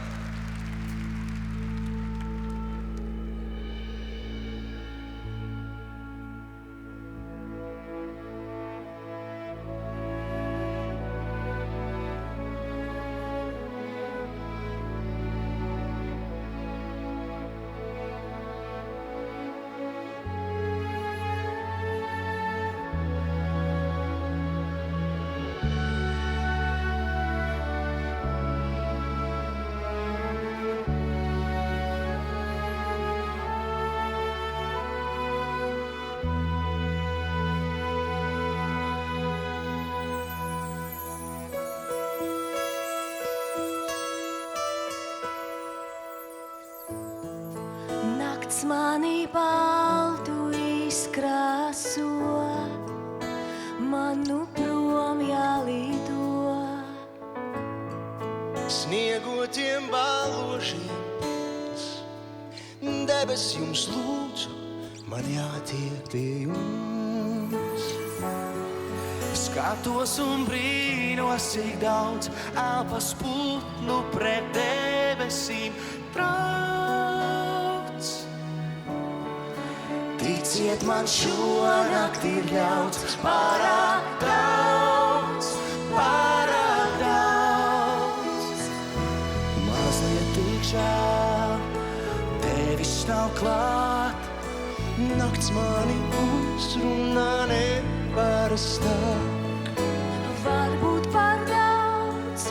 Mani baltu izkrāso, sniegotiem baložiem. Debes jums lūdzu, man jātiek pie jums. Skatos un brīnos, cik daudz elpas putnu pret debesīm brauc. Ticiet man, šonakt ir ļauts pārāk daudz, pārāk daudz. Mazliet tik žēl, tevis nav klāt, nakts mani uzrunā neparastāk. Varbūt par daudz,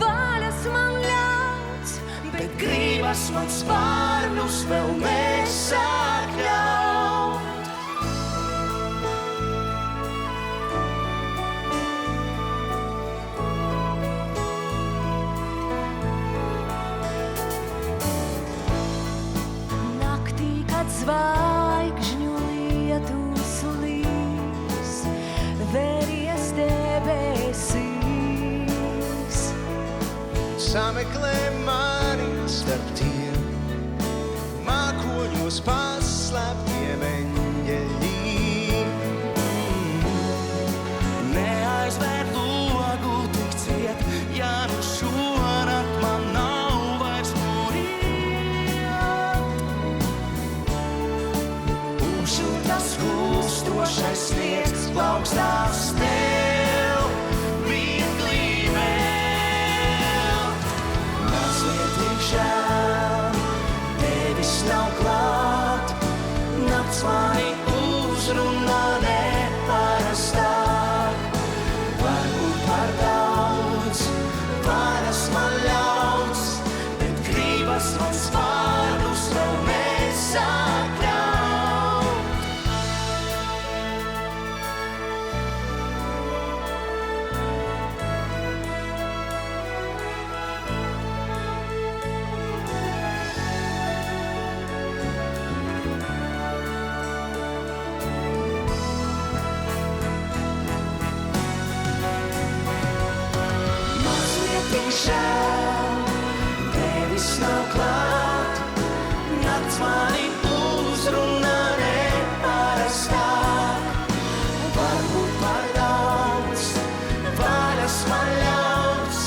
vaļas man ļauts, Bet gribas man spārnus vēl nesākļaut. naktī, kad zvaigžņu lietus līs, veries debesīs. Sameklē mani starp tiem mākoņos paslēptiem eņģeļiem. Neaizvēr logu tik ciet, ja nu šonakt man nav vairs muriet. Un tas kūstošais sniegs plaukstās tev mirklī vēl. Mazliet tik žēl, tevis nav klāt, nakts mani uzrunā neparastāk. Varbūt par daudz, varas man ļauts, bet gribas man spārnus vēl nesākļaut. Mazliet tik žēl, tevis nav klāt, nakts mani uzrunā neparastāk. Varbūt par daudz, vaļas man ļauts,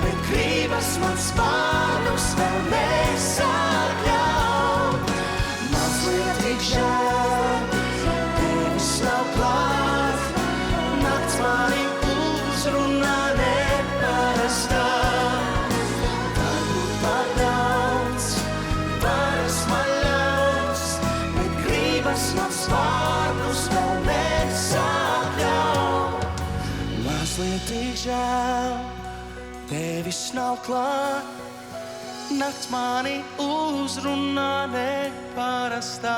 bet gribas man spārnus vēl nesākļaut. Mazliet tik žēl, tevis nav klāt, nakts mani uzrunā neparastāk. Varbūt par daudz, varas man ļauts, bet gribas man spārnus vēl nesākļaut. Mazliet tik žēl, tevis nav klāt, nakts mani uzrunā neparastāk.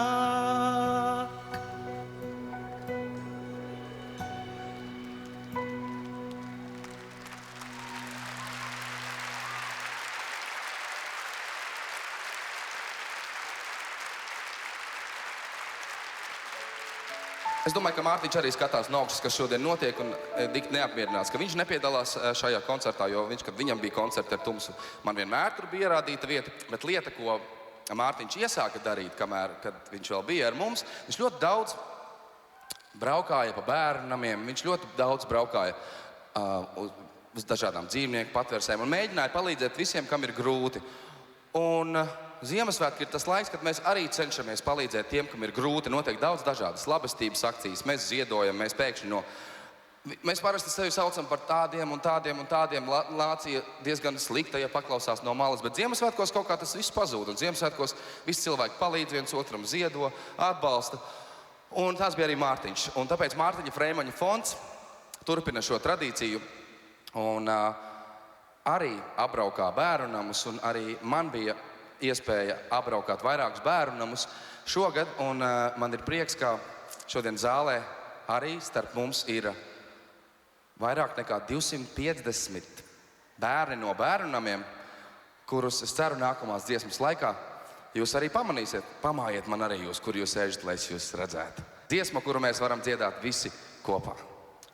Es domāju, ka Mārtiņš arī skatās no augšas, kas šodien notiek, un tik neapmierināts, ka viņš nepiedalās šajā koncertā, jo viņš, kad viņam bija koncerti ar Tumsu, man vienmēr tur bija ierādīta vieta, bet lieta, ko Mārtiņš iesāka darīt, kad viņš vēl bija ar mums, viņš ļoti daudz braukāja pa bērnu namiem, viņš ļoti daudz braukāja uz dažādām dzīvnieku patversēm un mēģināja palīdzēt visiem, kam ir grūti. Un Ziemassvētki ir tas laiks, kad mēs arī cenšamies palīdzēt tiem, kam ir grūti. Notiek daudz dažādas labestības akcijas, mēs ziedojam, mēs pēkšņi Mēs parasti sevi saucam par tādiem un tādiem un tādiem. Lācija diezgan slikta, ja paklausās no malas, bet Ziemassvētkos kaut kā tas viss pazūd. Un Ziemassvētkos visi cilvēki palīdz viens otram, ziedo, atbalsta. Un tas bija arī Mārtiņš. Un tāpēc Mārtiņa Freimaņa fonds turpina šo tradīciju. Un arī apbraukā bērnunamus, un arī man bija iespēja apbraukāt vairākus bērnunamus šogad. Un man ir prieks, ka šodien zālē arī starp mums ir vairāk nekā 250 bērni no bērnunamiem, kurus es ceru nākamās dziesmas laikā jūs arī pamanīsiet. Pamājiet man arī jūs, kur jūs sēžat, lai es jūs redzētu. Dziesma, kuru mēs varam dziedāt visi kopā.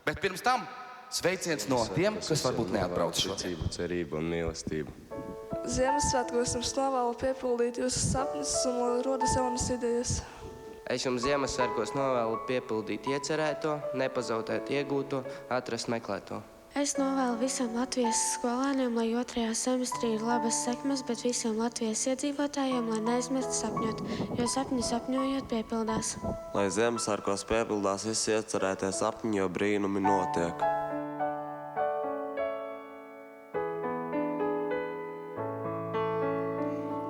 Bet pirms tam Sveiciens no tiem, kas varbūt neatbrauc šodien. Ticību, cerību un mīlestību. Ziemassvētkos jums novēlu piepildīt jūsu sapņus un lai rodas jaunas idejas. Es jums Ziemassvētkos novēlu piepildīt iecerēto, nepazaudēt iegūto, atrast meklēto. Es novēlu visiem Latvijas skolēniem, lai 2. semestrī ir labas sekmes, bet visiem Latvijas iedzīvotājiem, lai neaizmirst sapņot, jo sapņi sapņojot piepildās. Lai Ziemassvētkos piepildās visi iecerētie sapņi, jo brīnumi notiek.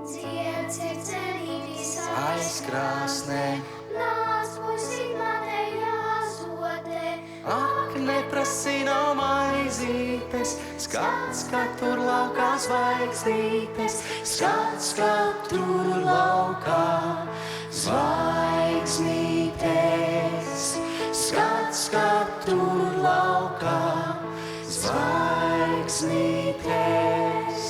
Dzieds ir cerības aizkrāsnē, nāc pusi matē jāzodē. ak, neprasī nav maizītes, skats, kā tur laukā zvaigznītes, skats, kā tur laukā zvaigznītes, skats, kā tur laukā zvaigznītes.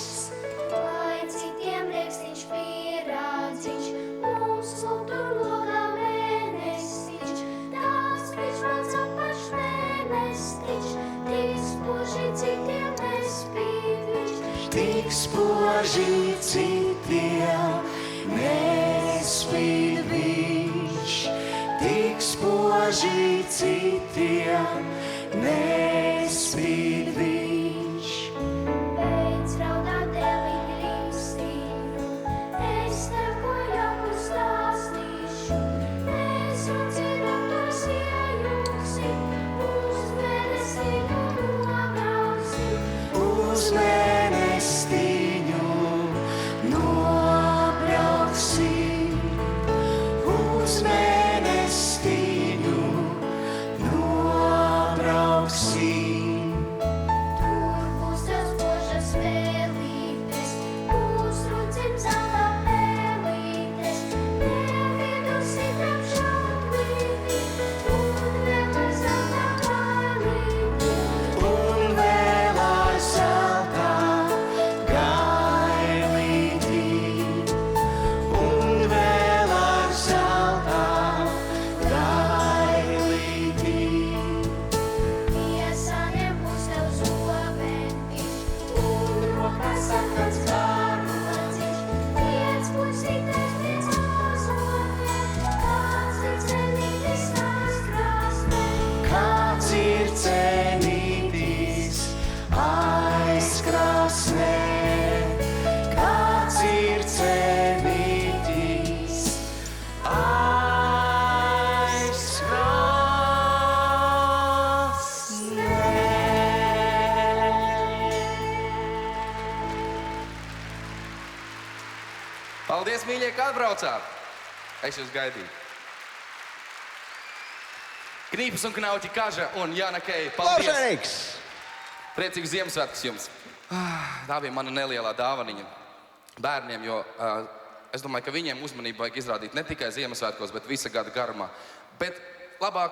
Lai citiem rēkstiņš pierādziņš, mums tur logā mēnestiņš, tās priekš mans apaš mēnestiņš, tik spoži citiem nespīd viņš. Tik spoži citiem nespīd viņš, tik spoži citiem nespīd viņš. Beidz raudāt dēlī rīkstīnu, es tev ko jauku stāstīšu. Mēs rūcīnam tos iejūksim, uz mēnestiņu nobrauksim. Uz mēnestiņu nobrauksim, uz mēnestiņu nobrauksim. Tur būs tās božas vēlītes, būs rūcim zelta pēlītes, nevienu sitram šauklīti, un vēl ar zelta gailīti. Un vēl ar zelta gailīti, un vēl ar zelta gailīti. Miesāniem būs tev zobentiņš, un rokās sarkans garlaciņš, viens puisītais, viens mazotē, kāds ir cenītis tās krāsnē. Kāds ir cenītis aizkrāsnē, kāds ir cenītis Paldies, mīļie, ka atbraucāt! Es jūs gaidīju. Knīpes un knauķi Kaža un Jāna Keja, paldies! Labžēks! Priecīgs Ziemassvētkus jums! Tā bija mana nelielā dāvaniņa bērniem, jo es domāju, ka viņiem uzmanību vajag izrādīt ne tikai Ziemassvētkos, bet visa gada garumā. Bet labāk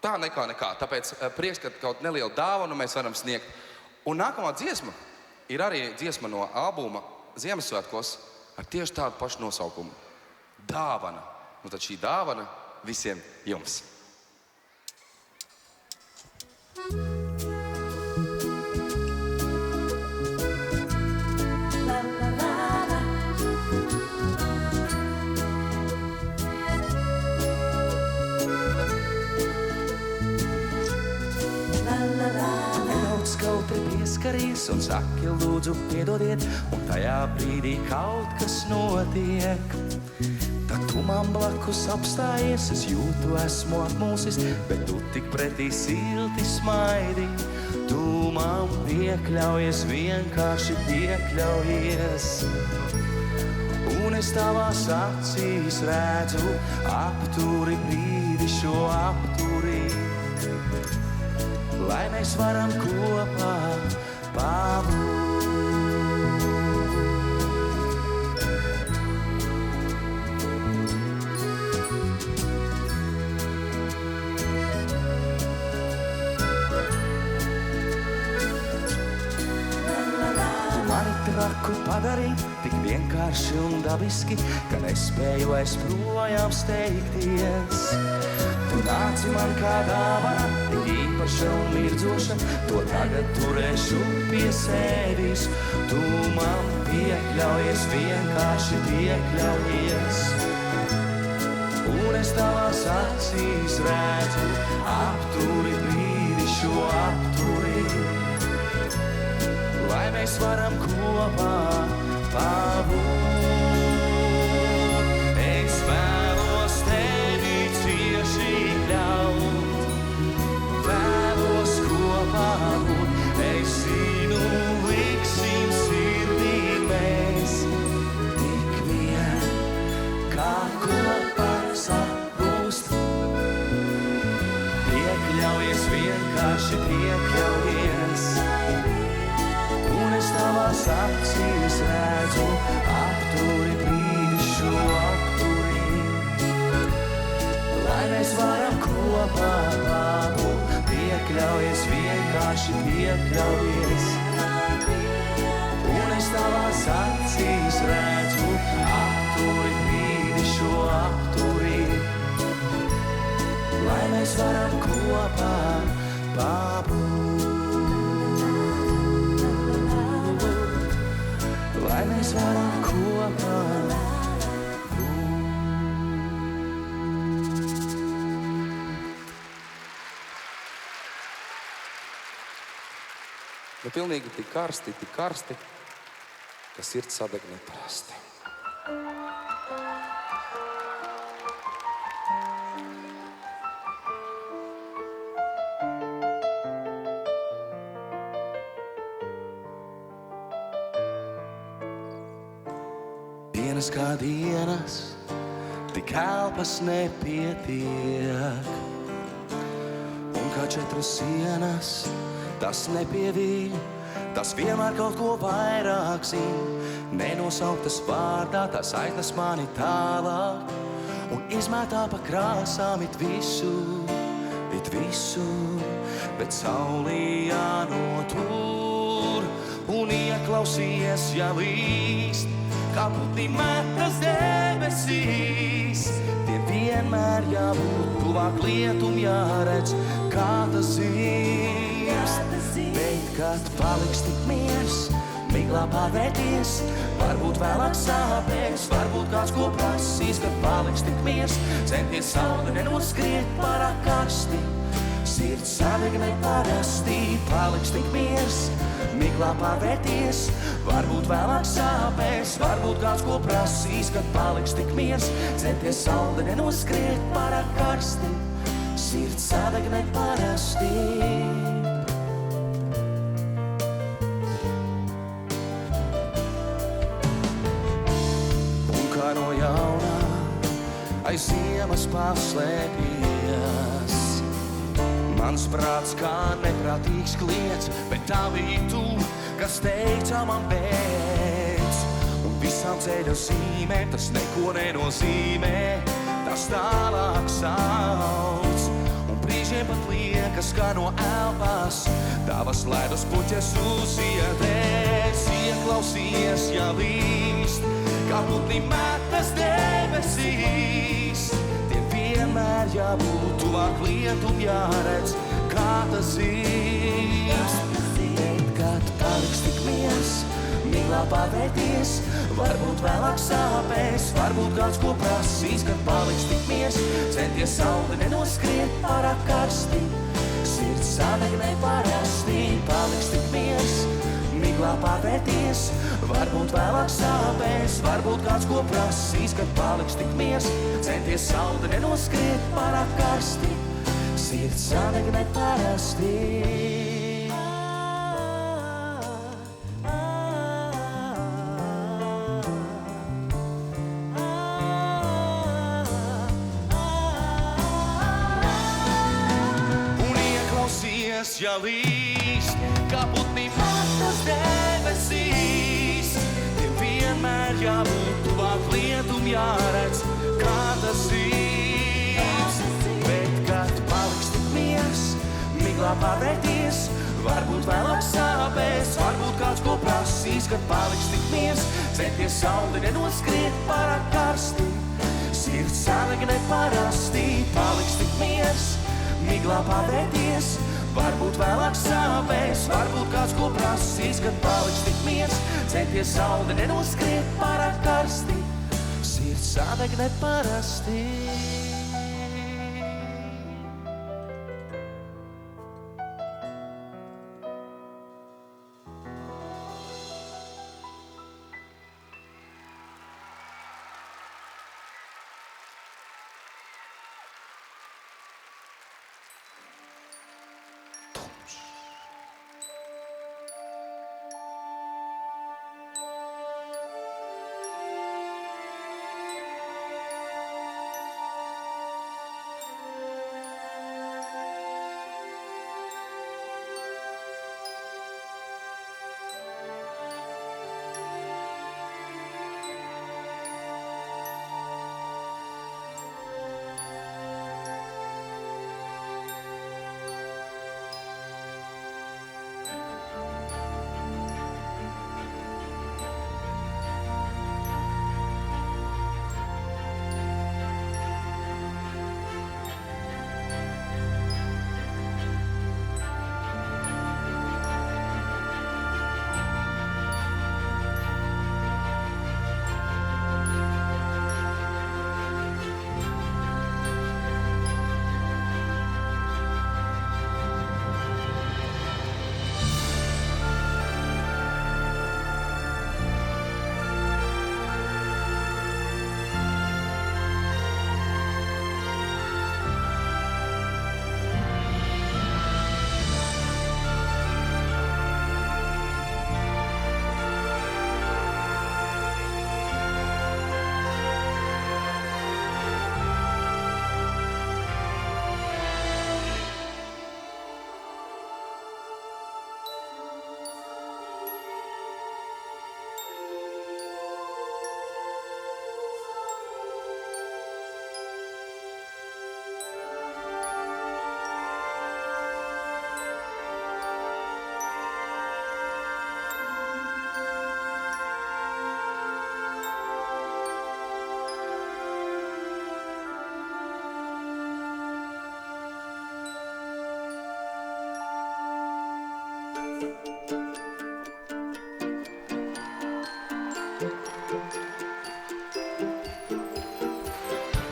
tā nekā. Tāpēc prieks, ka kaut nelielu dāvanu mēs varam sniegt. Un nākamā dziesma ir arī dziesma no albuma Ziemassvētkos ar tieši tādu pašu nosaukumu. Dāvana. Un tad šī dāvana visiem jums. Nedaudz kaut te pieskaries un saki, lūdzu, piedodiet, un tajā brīdī kaut kas notiek. Tad tu man blakus apstājies, es jūtu, esmu apmūsis, bet tu tik pretī silti smaidi. Tu man piekļaujies, vienkārši piekļaujies. Un es tavās acīs redzu apturi brīdi šo apturi. Lai mēs varam kopā pabūt. Tu mani traku padarīji tik vienkārši un dabiski, ka nespēju vairs projām steigties. Tu nāci esi man kā dāvana, tik īpaša un mirdzoša, to tagad turēšu pie sevis. Tu man piekļaujies, vienkārši piekļaujies. Un es tavās acīs redzu, apturi brīdi šo apturi, lai mēs varam kopā pabūt. Es vēlos tevi cieši ļaut, vēlos kopā būt. Es zinu, liksim sirdī mēs tik vien, kā kopā sapūst. Piekļaujies, vienkārši piekļaujies. Un es tavās acīs redzu, apturi brīdi šo apturi, lai mēs varam kopā pabūt. Piekļaujies, vienkārši piekļaujies. Un es tavās acīs redzu, apturi brīdi šo apturi, lai mēs varam kopā pabūt. Lai mēs varam kopā būt. Nu, pilnīgi tik karsti, ka sirds sadeg neparasti. Dienas kā dienas, tik elpas nepietiek. Un kā 4 sienas, tas nepievīļ, tas vienmēr kaut ko vairāk zin. Nenosauktas vārdā, tas aiznes mani tālāk un izmētā pa krāsām it visu, bet saulī jānotur un ieklausies, ja līst. Kā putni metas debesīs, tie vienmēr jābūt tuvāk lietum jāredz, kā tas zīst. Bet kad paliks tik miers, miglā pārvērties, varbūt vēlāk sāpēs, varbūt kāds ko prasīs. Kad paliks tik miers, centies saule nenoskriet pārāk karsti, sirds sadeg neparasti. Paliks tik miers, miglā pārvērties, varbūt vēlāk sāpēs, varbūt kāds ko prasīs. Kad paliks tik miers, centies saule nenoskriet pārāk karsti, sirds sadeg neparasti. Un kā no jaunā aiz ziemas paslēpies, mans prāts kā neprātīgs kliedz, bet tā bija tu, kas teica man beidz. Un visām ceļa zīmēm tas neko nenozīmē, tas tālāk sauc. Un brīžiem pat liekas, kā no elpas tavas ledus puķes uziedēs. Ieklausies, ja līst, kā putni metas debesīs, tie vienmēr jābūt tuvāk lietum jāredz, kā tas zīst. Kad paliks tik miers, miglā pārvērties, varbūt vēlāk sāpēs, varbūt kāds ko prasīs. Kad paliks tik miers, centies saule nenoskriet pārāk karsti, sirds sadeg neparasti. Paliks tik miers, miglā pārvērties, varbūt vēlāk sāpēs, varbūt kāds ko prasīs. Kad paliks tik miers, centies saule nenoskriet pārāk karsti, sirds sadeg neparasti. Ja līst, kā putni metas debesīs, tie vienmēr jābūt tuvāk lietum jāredz, kā tas zīst. Bet kad paliks tik miers, miglā pārvērties, varbūt vēlāk sāpēs, varbūt kāds ko prasīs. Kad paliks tik miers, centies saule nenoskriet pārāk karsti, sirds sadeg neparasti. Paliks tik miers, vieglāk pavērties. Varbūt vēlāk sāpēs, varbūt kāds ko prasīs, kad paliks tik miers. Centies saule nenoskriet pārāk karsti, sirds sādeg neparasti.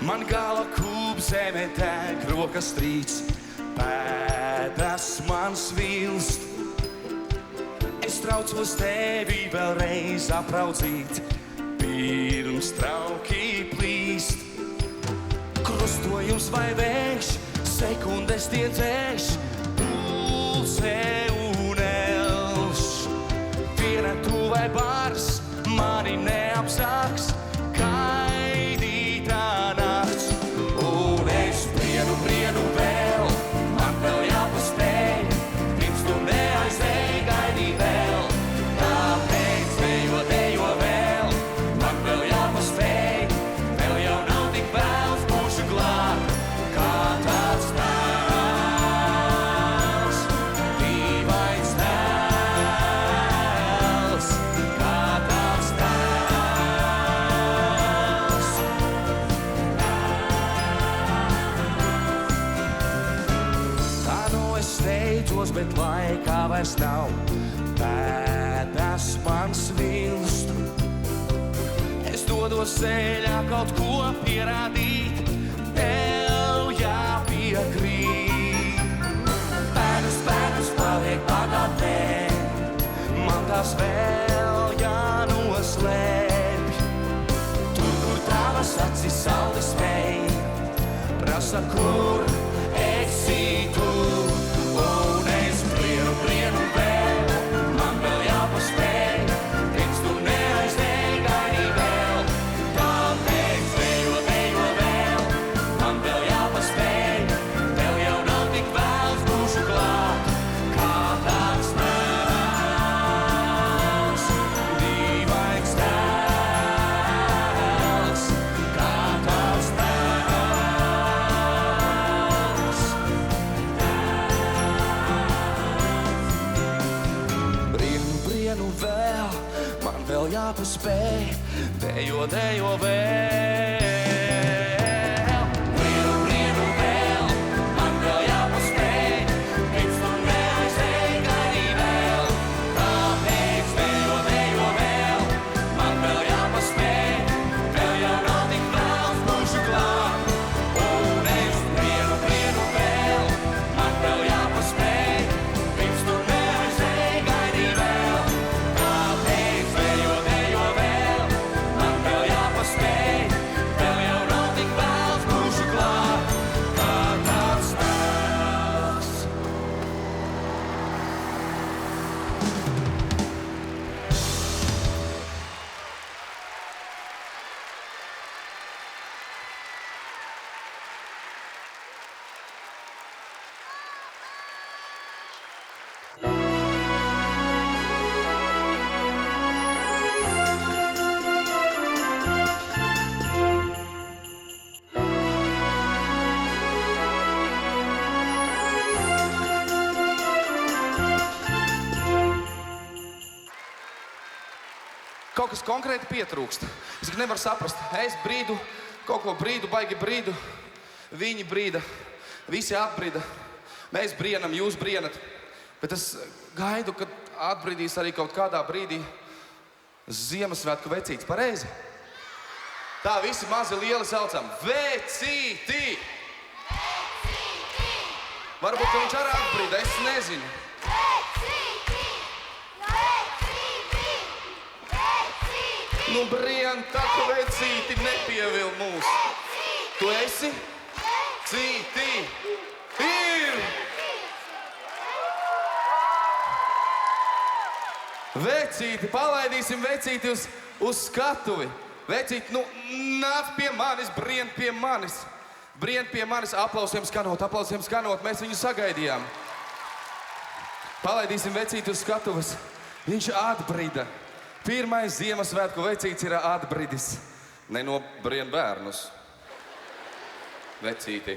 Man gala kūp zeme tēk, rokas trīc, pēdas man svilst. Es traucos tevi vēlreiz apraudzīt, pirms trauki plīst. Krustojums vai vējš, sekundes tie dzēš, pulse un elš. Viena tu vai bars, mani neapsāks, kaidītā nakts. Un es brienu vēl, man vēl jāpaspēj, pirms tu neaizēj, gaidī vēl. Tāpēc dejo vēl, man vēl jāpaspēj, vēl jau nav tik vēls, būšu glāt, kā tāds tēls. Dīvains tēls, kā tāds tēls. Tā nu es steidzos, bet laikā vairs nav, pēdas man svilst. Es dodos ceļā kaut ko pierādīt, tev jāpiekrīt. Pēdas paliek pagātnē, man tās vēl jānoslēpj. Tur, kur tavas acis sauli spēj, prasa, kur esi tu. Un es brienu vēl, man vēl jāpaspēj, pirms tu neaizēj, gaidī vēl. Tāpēc dejo vēl, man vēl jāpaspēj, vēl jau nav tik vēls, būšu klāt, kā tāds tēls. Dīvains tēls, kā tāds tēls. Brienu vēl, man vēl jāpaspēj, dejo vēl. Brienu vēl, man vēl jāpaspēj. kaut kas konkrēti pietrūkst. Es nevaru saprast. Es brīdu, kaut ko brīdu, baigi brīdu. Viņi brīda, visi atbrīda. Mēs brienam, jūs brienat. Bet es gaidu, kad atbrīdīs arī kaut kādā brīdī Ziemassvētku vecītis. Pareizi? Tā visi mazi lieli saucam. Vecīti! Varbūt, ka viņš arī atbrīda, es nezinu. Nu, brien, tā ka vecīti nepievil mūs. Tu esi? Cīti! Ir! Vecīti, palaidīsim vecīti uz skatuvi. Vecīti, nu, nāc pie manis, brien pie manis. Brien pie manis, aplausiem skanot, mēs viņu sagaidījām. Palaidīsim vecīti uz skatuves. Viņš atbrīda. Pirmais Ziemassvētku vecītis ir atbridis. Nenobrien bērnus. Vecīti.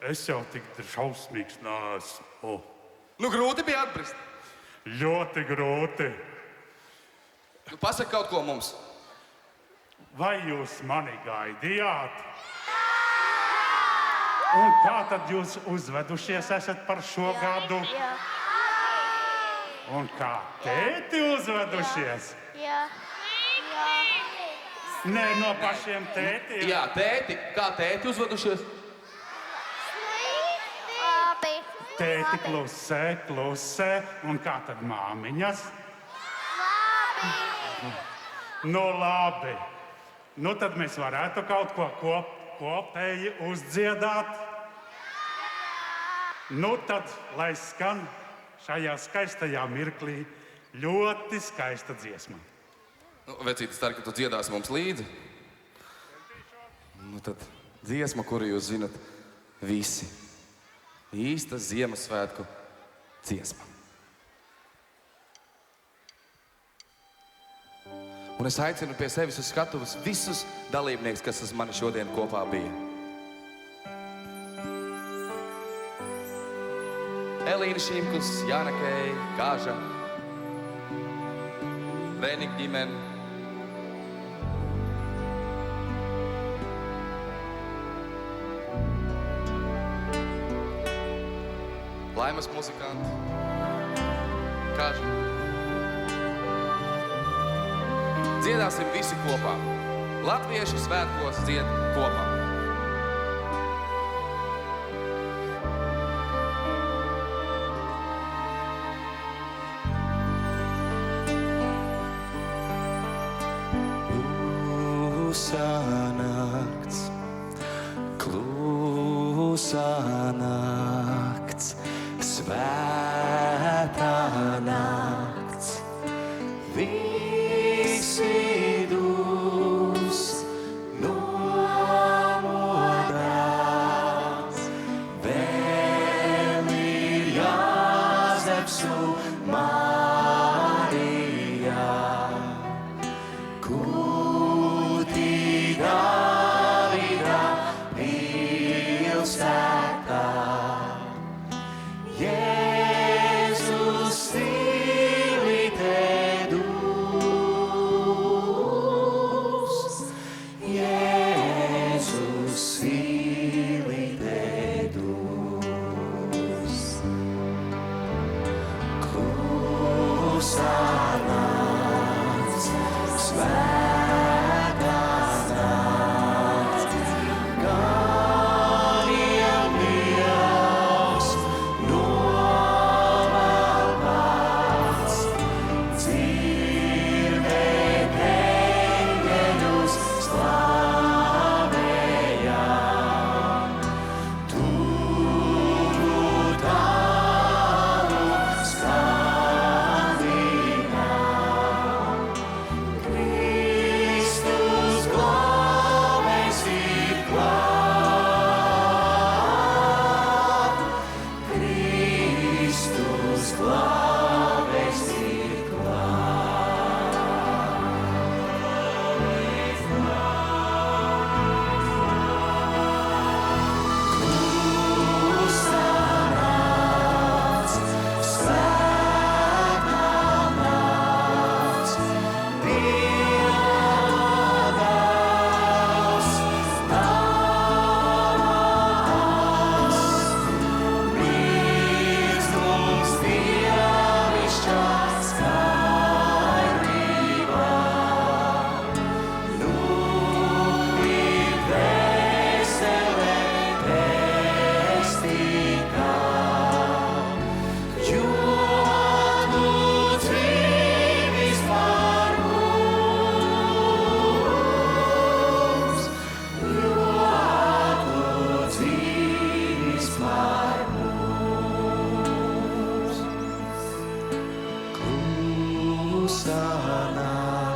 Es jau tik šausmīgs neesmu. Nu, grūti bija atbrist. Ļoti grūti. Nu, pasaka kaut ko mums. Vai jūs mani gaidījāt? Un kā tad jūs uzvedušies esat par šo gadu? Un kā tēti uzvedušies? Nē, no pašiem tētiem. Jā, tēti. Kā tēti uzvedušies? Tēti klusē, klusē. Un kā tad māmiņas? Nu, labi. Nu, tad mēs varētu kaut ko kopēji uzdziedāt. Nu, tad, lai skan šajā skaistajā mirklī ļoti skaista dziesma. Nu, vecīti, es ceru, ka tu dziedāsi mums līdzi. Nu, tad dziesma, kuru jūs zinat visi. Īsta Ziemassvētku dziesma. Un es aicinu pie sevis uz skatuves visus dalībniekus, kas ar mani šodien kopā bija. Elīna Šimkus, Jāna Kei, Kāža, Rēnika ģimene, Laimas muzikanti, Kāža. Dziedāsim visi kopā. Latviešu svētkos dzied kopā. Klusā nakts, svētā nakts, visi dus nomodās, vēl ir Jāzeps un Marija, kūtī Davida pilsētā. Jēzus stilite dus, Jēzus stilite dus. Klusā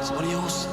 nāc un jūs.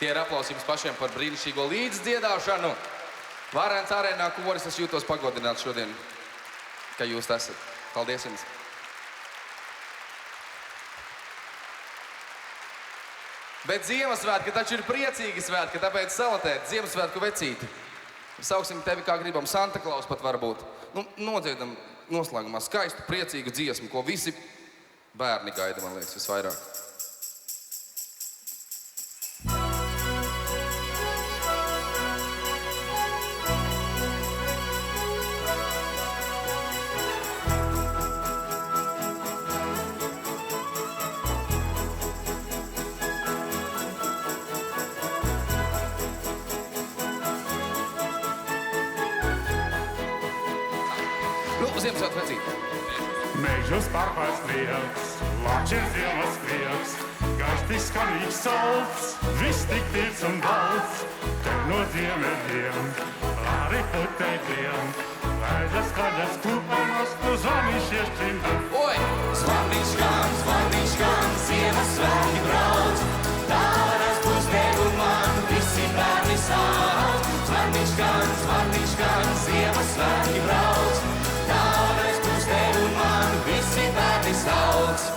Tie ir aplausi jums pašiem par brīnišķīgo līdzdziedāšanu. Vārēns arēnā koris, es jūtos pagodināts šodien, ka jūs esat. Paldies jums! Bet Ziemassvētki taču ir priecīgi svētki, tāpēc salatēt Ziemassvētku vecīti. Sauksim tevi, kā gribam, Santa Klaus pat varbūt. Nodziedam noslēgumā skaistu, priecīgu dziesmu, ko visi bērni gaida, man liekas, visvairāk. Ziemassvētku vecīti. Mežus pārpēc prieks, lāč ir ziemas prieks, gaistis skanīgs salds, viss tik tīrs un balts, te no ziemeļiem, arī putekļiem, vēžas skaļas kūpanos, tu zvanīš iešķindam. Oi! Zvanīš gan, Ziemassvētki brauc, tādas būs tev un man, visi bērni sauc. Zvanīš gan, Ziemassvētki brauc, tādas būs tev un man, visi bērni sauc.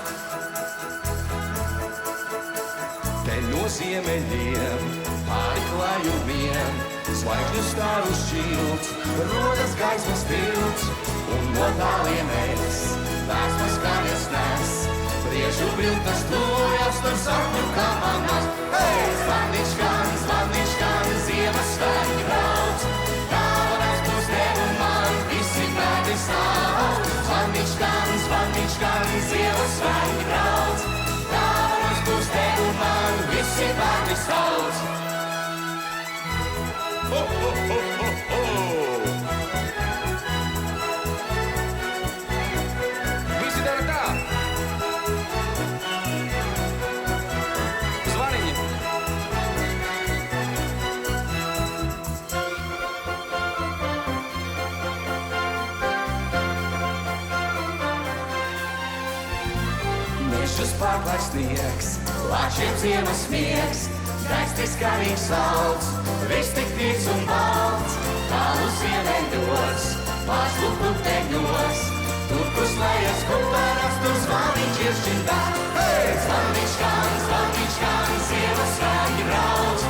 Te no ziemeļiem, pāri klājumiem, zvaigžņu staru šķilts, rodas gaismas tilts, un no tāliem es, vēsmas skaņas nes, priežu viltas tuvojas, tur sapņu kamanās. Hei! Zvanīš gan, Ziemassvētki brauc, tādas būs tev un man, visi bērni sauc. Zvanīš gan, Ziemassvētki brauc, tādas būs tev un man, visi bērni sauc. Ho, ho, ho, ho, ho! Visi dara tā! Zvaniņi! Mežus pārklāj sniegs, lāčiem ziemas miegs, gaistis skanīgs salds, viss tik tīrs un balts, tālu ziemeļos, vārslu putekļos, tur, kur slējas kuperas, tur zvaniņš iešķindā. Hei! Zvaniņš gan, Ziemassvētki brauc,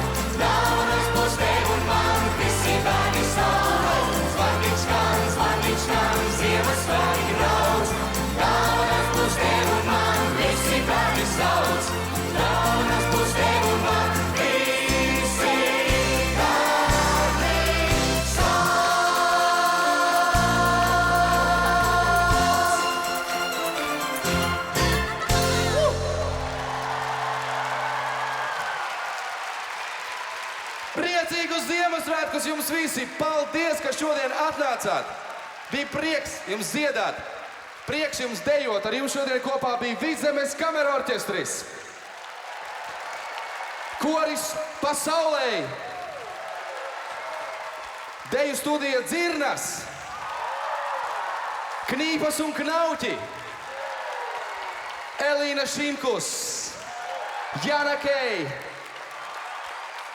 dāvanas būs tev un man, visi bērni sauc. Zvaniņš gan, Ziemassvētki brauc, dāvanas būs tev un man, visi bērni sauc. Dāvanas būs tev un man, visi bērni sauc. Priecīgus Ziemassvētkus jums visi! Paldies, ka šodien atnācāt! Bija prieks jums dziedāt! Prieks jums dejot! Ar jums šodien kopā bija Vidzemes kamerorķestris! Koris Pasaulē! Deju studija Dzirnas! Knīpas un Knauķi! Elīna Šimkus! Jana Kei!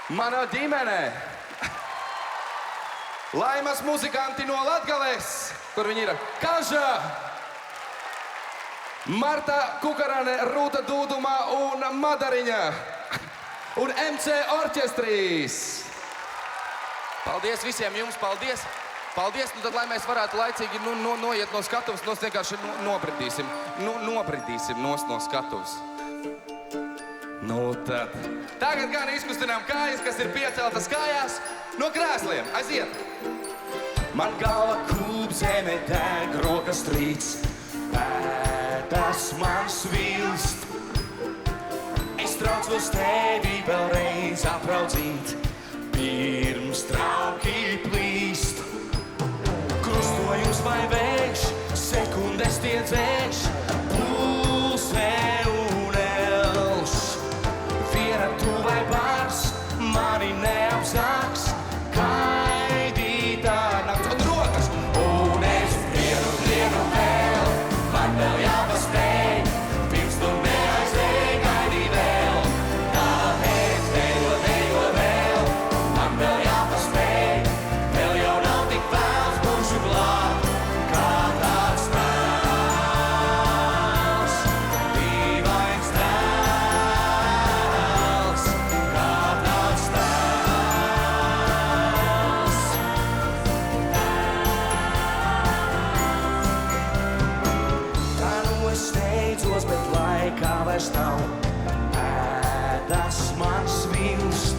Mana ģimene! Laimas muzikanti no Latgales! kur viņi ir. Kaža, Marta Kukarane, Rūta Dūduma un Madariņa. Un MC orķestrīs. Paldies visiem jums, paldies. Paldies, nu tad, lai mēs varētu laicīgi noiet no skatuves, nos vienkārši nobridīsim. Nobridīsim nos no skatuves. Nu tad. Tagad gan izkustinām kājas, kas ir pieceltas kājās no krēsliem. Aiziet! Man galva kūp, zeme deg, rokas trīc, pēdas man svilst. Es traucos tevi vēlreiz apraudzīt, pirms trauki plīst. Krustojums vai vējš, sekundes tie dzēš, pulsē un elš. Viena tu vai bars, mani neapsāks, kaidītā nakts un rokas. Un es vienu vēl, man vēl jāpaspēj, pirms tu neaizēj, gaidī vēl. Tāpēc dejo vēl, man vēl jāpaspēj, vēl jau nav tik vēls, būšu glāb, kā tāds tēls. Dīvains tēls, kā tāds tēls. Tā nu es steidzos, bet laikā vairs nav, pēdas man svilst.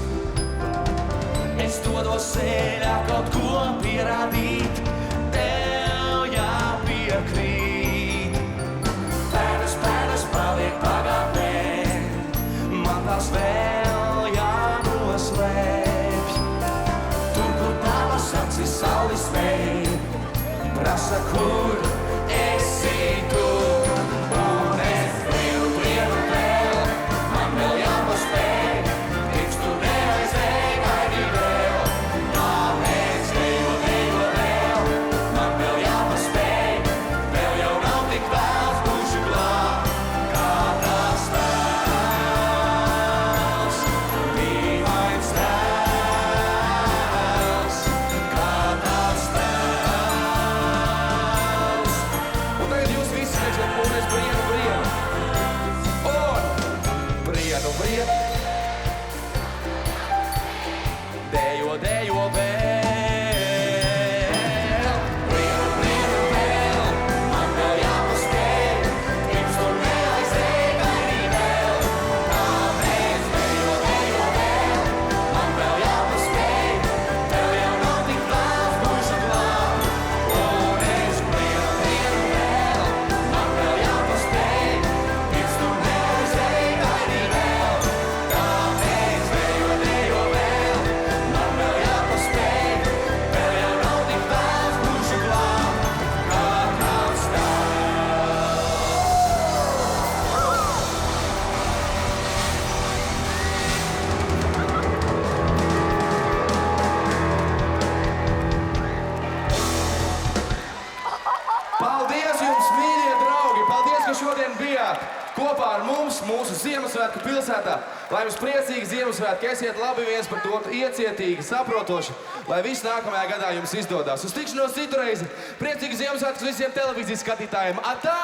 Es dodos ceļā kaut ko pierādīt, tev jāpiekrīt. Pēdas paliek pagātnē, man tās vēl jānoslēpj. Tur, kur tavas acis sauli spēj, prasa, kur esi tu. Un es lienu vēl, man vēl jāpaspēj, pirms tu neaizēj, gaidī vēl. Tāpēc dejo vēl, man vēl jāpaspēj, vēl jau nav tik vēls, būšu glāb, kā tāds tēls. Dīvains tēls, kā tāds tēls. Un tagad jūs visi teiksiet, un es brienu. Un brienu. Dejo vēl. Brienu vēl, man vēl jāpaspēj, pirms tu neaizēj, gaidī vēl. Tāpēc dejo vēl, man vēl jāpaspēj, vēl jau nav tik vēls, būšu glāb. Un es brienu vēl, man vēl jāpaspēj, pirms tu neaizēj, gaidī vēl. Tāpēc dejo vēl, man vēl jāpaspēj, vēl jau nav tik vēls, būšu glāb, kā tāds Paldies jums, mīļie draugi! Paldies, ka šodien bijāt kopā ar mums, mūsu Ziemassvētku pilsētā. Lai jums priecīgi Ziemassvētki, esiet labi viens par otru, iecietīgi, saprotoši, lai viss nākamajā gadā jums izdodās. Uz tikšanos citu reizi! Priecīgi Ziemassvētkus visiem televīzijas skatītājiem! Atā!